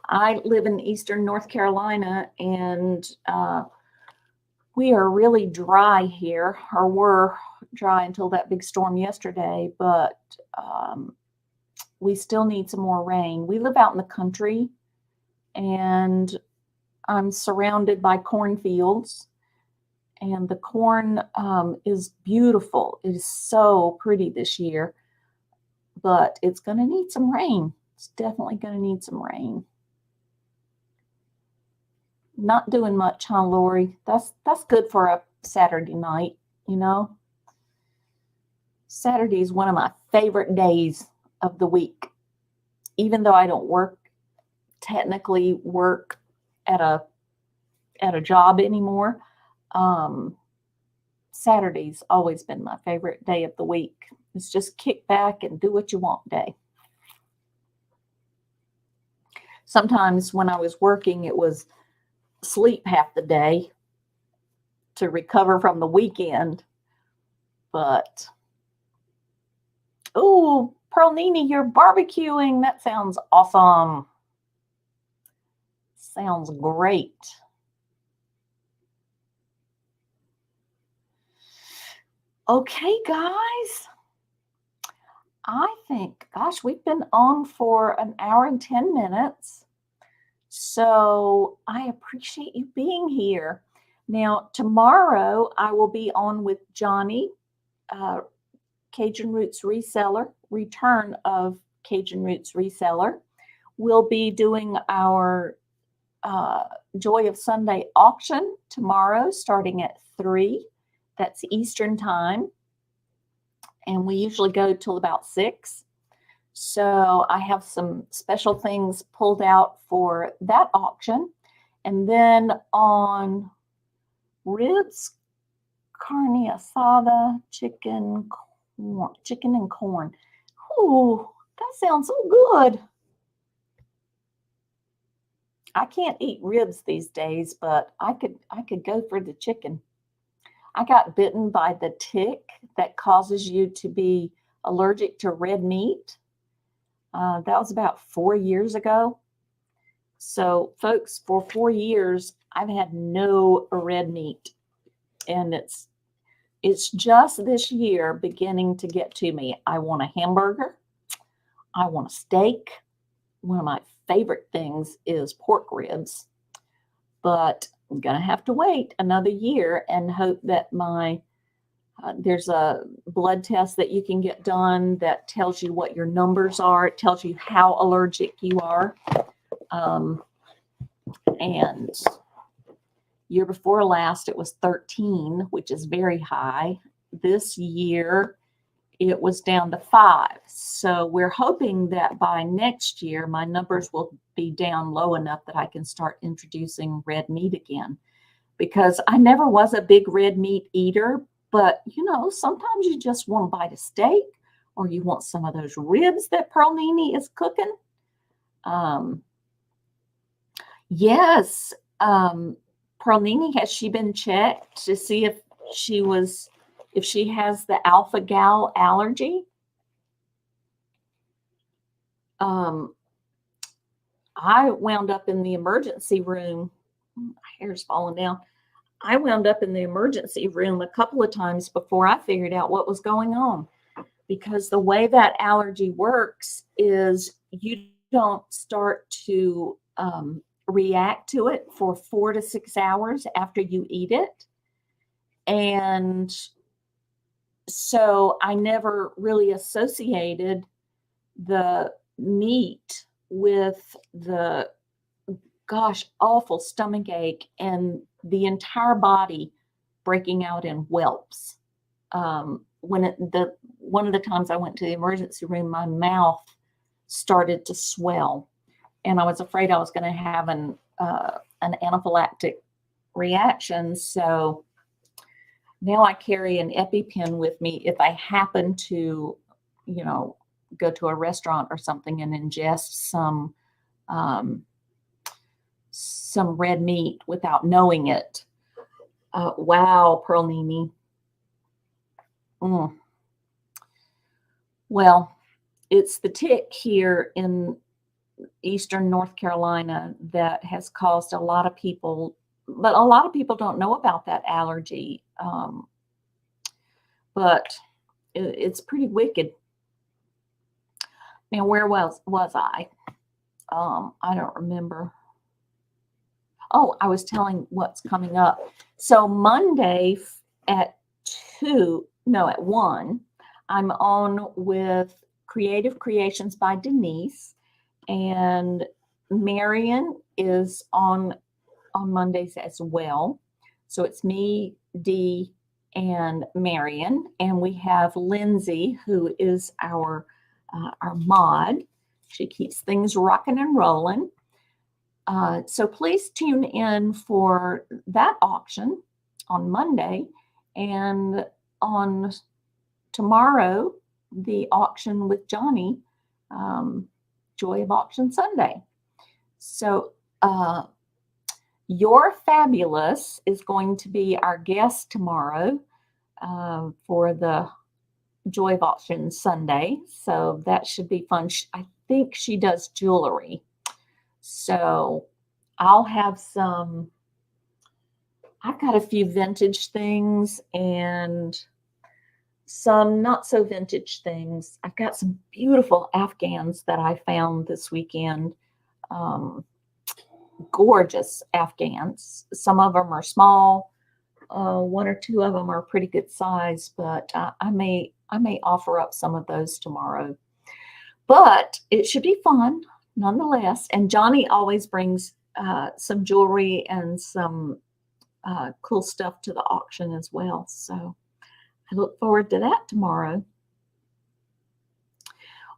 I live in eastern North Carolina, and we are really dry here, or were dry until that big storm yesterday, but we still need some more rain. We live out in the country, and I'm surrounded by cornfields, and the corn is beautiful. It is so pretty this year, but it's going to need some rain. It's definitely going to need some rain. Not doing much, huh, Lori? That's good for a Saturday night, you know? Saturday is one of my favorite days of the week. Even though I don't technically work at a job anymore, Saturday's always been my favorite day of the week. It's just kick back and do what you want day. Sometimes when I was working, it was sleep half the day to recover from the weekend. But, oh, Pearl Nini, you're barbecuing. That sounds awesome. Sounds great. Okay, guys. I think, gosh, we've been on for an hour and 10 minutes. So I appreciate you being here. Now, tomorrow I will be on with Johnny, Cajun Roots Reseller, return of Cajun Roots Reseller. We'll be doing our Joy of Sunday auction tomorrow, starting at 3. That's Eastern time. And we usually go till about 6. So I have some special things pulled out for that auction. And then on ribs, carne asada, chicken and corn. Ooh, that sounds so good. I can't eat ribs these days, but I could go for the chicken. I got bitten by the tick that causes you to be allergic to red meat. That was about 4 years ago. So, folks, for 4 years, I've had no red meat. And it's just this year beginning to get to me. I want a hamburger. I want a steak. One of my favorite things is pork ribs, but I'm going to have to wait another year and hope that there's a blood test that you can get done that tells you what your numbers are. It tells you how allergic you are. And year before last, it was 13, which is very high. This year, it was down to 5. So we're hoping that by next year, my numbers will be down low enough that I can start introducing red meat again. Because I never was a big red meat eater, but sometimes you just want to bite a steak, or you want some of those ribs that Pearl Nini is cooking. Yes. Pearl Nini, has she been checked to see if she has the alpha gal allergy? I wound up in the emergency room. My hair's falling down. I wound up in the emergency room a couple of times before I figured out what was going on, because the way that allergy works is you don't start to react to it for 4 to 6 hours after you eat it. And so I never really associated the meat with the awful stomach ache and the entire body breaking out in whelps. One of the times I went to the emergency room, my mouth started to swell, and I was afraid I was going to have an anaphylactic reaction. So now I carry an EpiPen with me if I happen to, go to a restaurant or something and ingest some red meat without knowing it. Wow, Pearl Nini. Well, it's the tick here in eastern North Carolina that has caused a lot of people, but a lot of people don't know about that allergy. But it's pretty wicked. Now, where was I? I don't remember. Oh, I was telling what's coming up. So Monday at 1, I'm on with Creative Creations by Denise, and Marion is on Mondays as well. So it's me, Dee, and Marion, and we have Lindsay, who is our mod. She keeps things rocking and rolling. So please tune in for that auction on Monday, and on tomorrow, the auction with Johnny, Joy of Auction Sunday. So You're Fabulous is going to be our guest tomorrow for the Joy of Auction Sunday. So that should be fun. I think she does jewelry. So I'll have I've got a few vintage things and some not so vintage things. I've got some beautiful Afghans that I found this weekend. Gorgeous Afghans. Some of them are small. 1 or 2 of them are pretty good size, but I may offer up some of those tomorrow. But it should be fun nonetheless. And Johnny always brings some jewelry and some cool stuff to the auction as well. So I look forward to that tomorrow.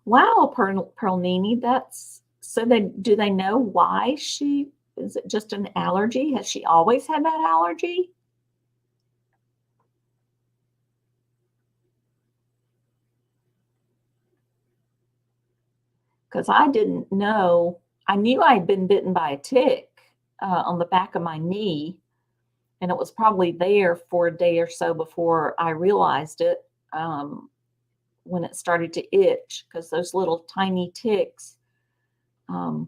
Wow, Pearl Nini, do they know why is it just an allergy? Has she always had that allergy? Because I didn't know. I knew I'd been bitten by a tick on the back of my knee, and it was probably there for a day or so before I realized it, when it started to itch, because those little tiny ticks, you're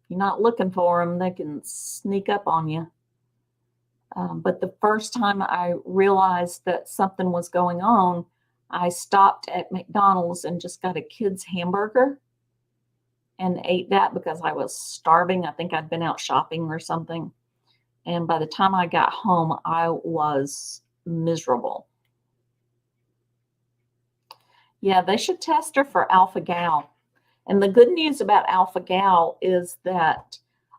not looking for them, they can sneak up on you. But the first time I realized that something was going on, I stopped at McDonald's and just got a kid's hamburger and ate that because I was starving. I think I'd been out shopping or something. And by the time I got home, I was miserable. Yeah, they should test her for alpha-gal. And the good news about alpha-gal is that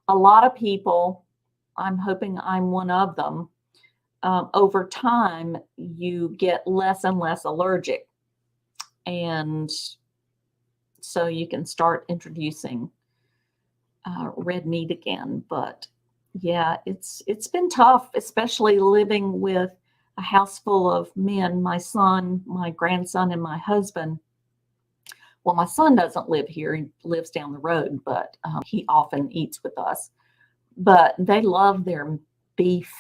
a lot of people, I'm hoping I'm one of them, over time, you get less and less allergic. And so you can start introducing red meat again. But yeah, it's been tough, especially living with a house full of men, my son, my grandson, and my husband. Well, my son doesn't live here. He lives down the road, but he often eats with us. But they love their beef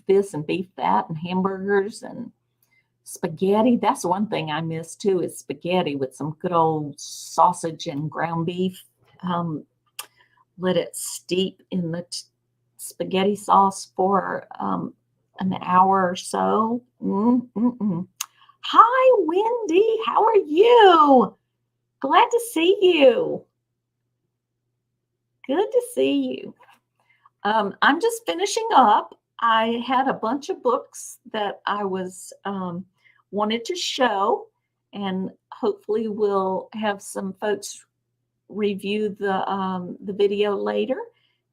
this and beef that, and hamburgers and spaghetti. That's one thing I miss too, is spaghetti with some good old sausage and ground beef. Let it steep in the spaghetti sauce for an hour or so. Hi, Wendy. How are you? Glad to see you. Good to see you. I'm just finishing up. I had a bunch of books that I was wanted to show, and hopefully we'll have some folks review the video later,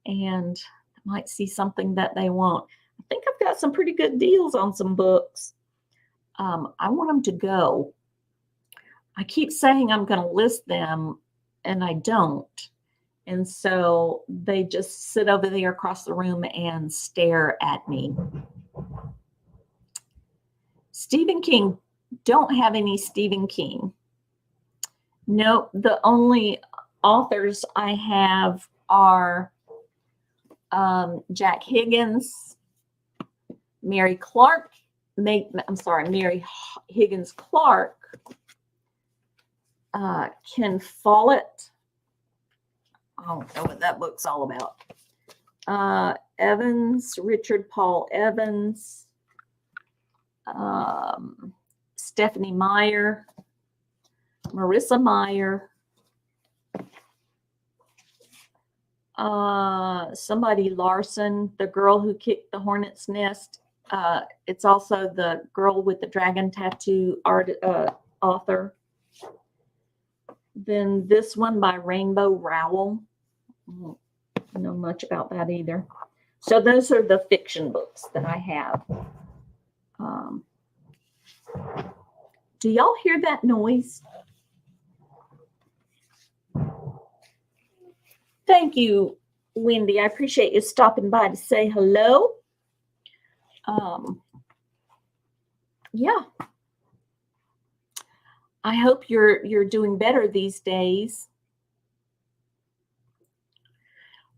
and might see something that they want. I think I've got some pretty good deals on some books. I want them to go. I keep saying I'm going to list them, and I don't. And so they just sit over there across the room and stare at me. Stephen King, don't have any Stephen King. Nope, the only authors I have are Jack Higgins, Mary Higgins Clark, Ken Follett. I don't know what that book's all about. Evans, Richard Paul Evans, Stephanie Meyer, Marissa Meyer, somebody Larson, the girl who kicked the hornet's nest. It's also the girl with the dragon tattoo author. Then this one by Rainbow Rowell. I don't know much about that either. So those are the fiction books that I have. Do y'all hear that noise? Thank you, Wendy. I appreciate you stopping by to say hello. Yeah. I hope you're doing better these days.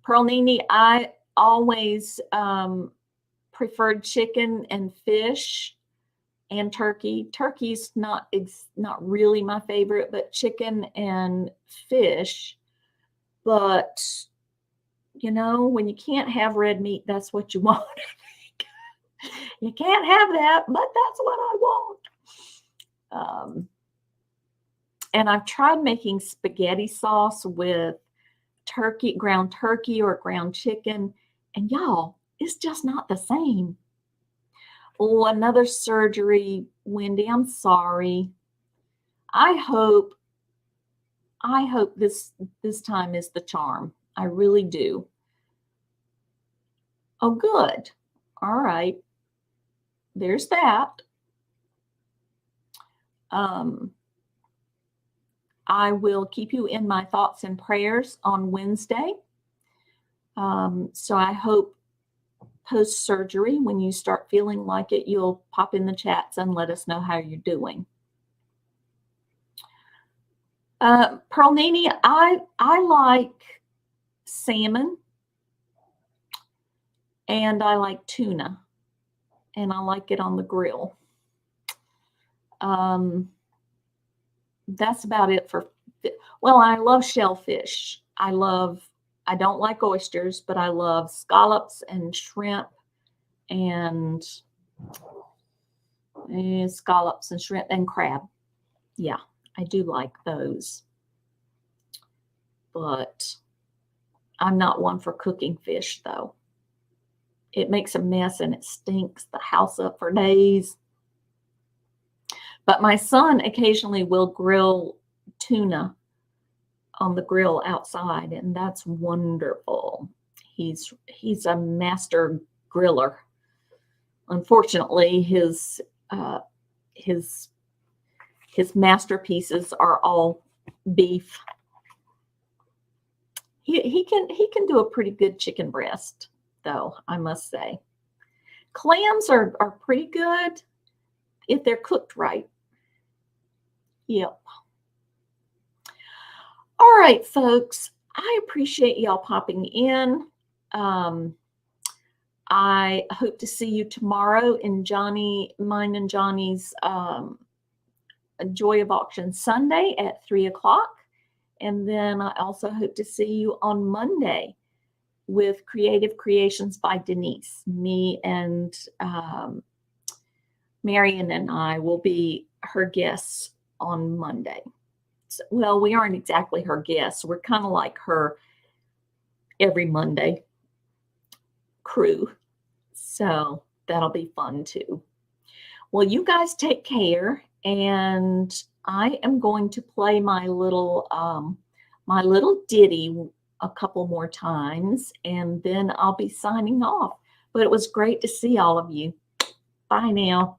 Pearl Nini, I always preferred chicken and fish and turkey. Turkey's not really my favorite, but chicken and fish. But you know, when you can't have red meat, that's what you want. You can't have that, but that's what I want. And I've tried making spaghetti sauce with ground turkey or ground chicken, and y'all, it's just not the same. Oh, another surgery, Wendy. I'm sorry. I hope this time is the charm. I really do. Oh, good. All right. There's that. I will keep you in my thoughts and prayers on Wednesday. So I hope post-surgery, when you start feeling like it, you'll pop in the chats and let us know how you're doing. Pearl Nini, I like salmon, and I like tuna, and I like it on the grill. That's about it for, well, I love shellfish. I don't like oysters, but I love scallops and shrimp and scallops and shrimp and crab. Yeah, I do like those. But I'm not one for cooking fish, though. It makes a mess and it stinks the house up for days. But my son occasionally will grill tuna on the grill outside, and that's wonderful. He's a master griller. Unfortunately, his masterpieces are all beef. He can do a pretty good chicken breast, though, I must say. Clams are pretty good if they're cooked right. Yep. All right, folks. I appreciate y'all popping in. I hope to see you tomorrow in mine and Johnny's Joy of Auction Sunday at 3 o'clock. And then I also hope to see you on Monday with Creative Creations by Denise. Me and Marion and I will be her guests on Monday. So, well, we aren't exactly her guests. We're kind of like her every Monday crew. So that'll be fun too. Well, you guys take care, and I am going to play my little ditty a couple more times, and then I'll be signing off. But it was great to see all of you. Bye now.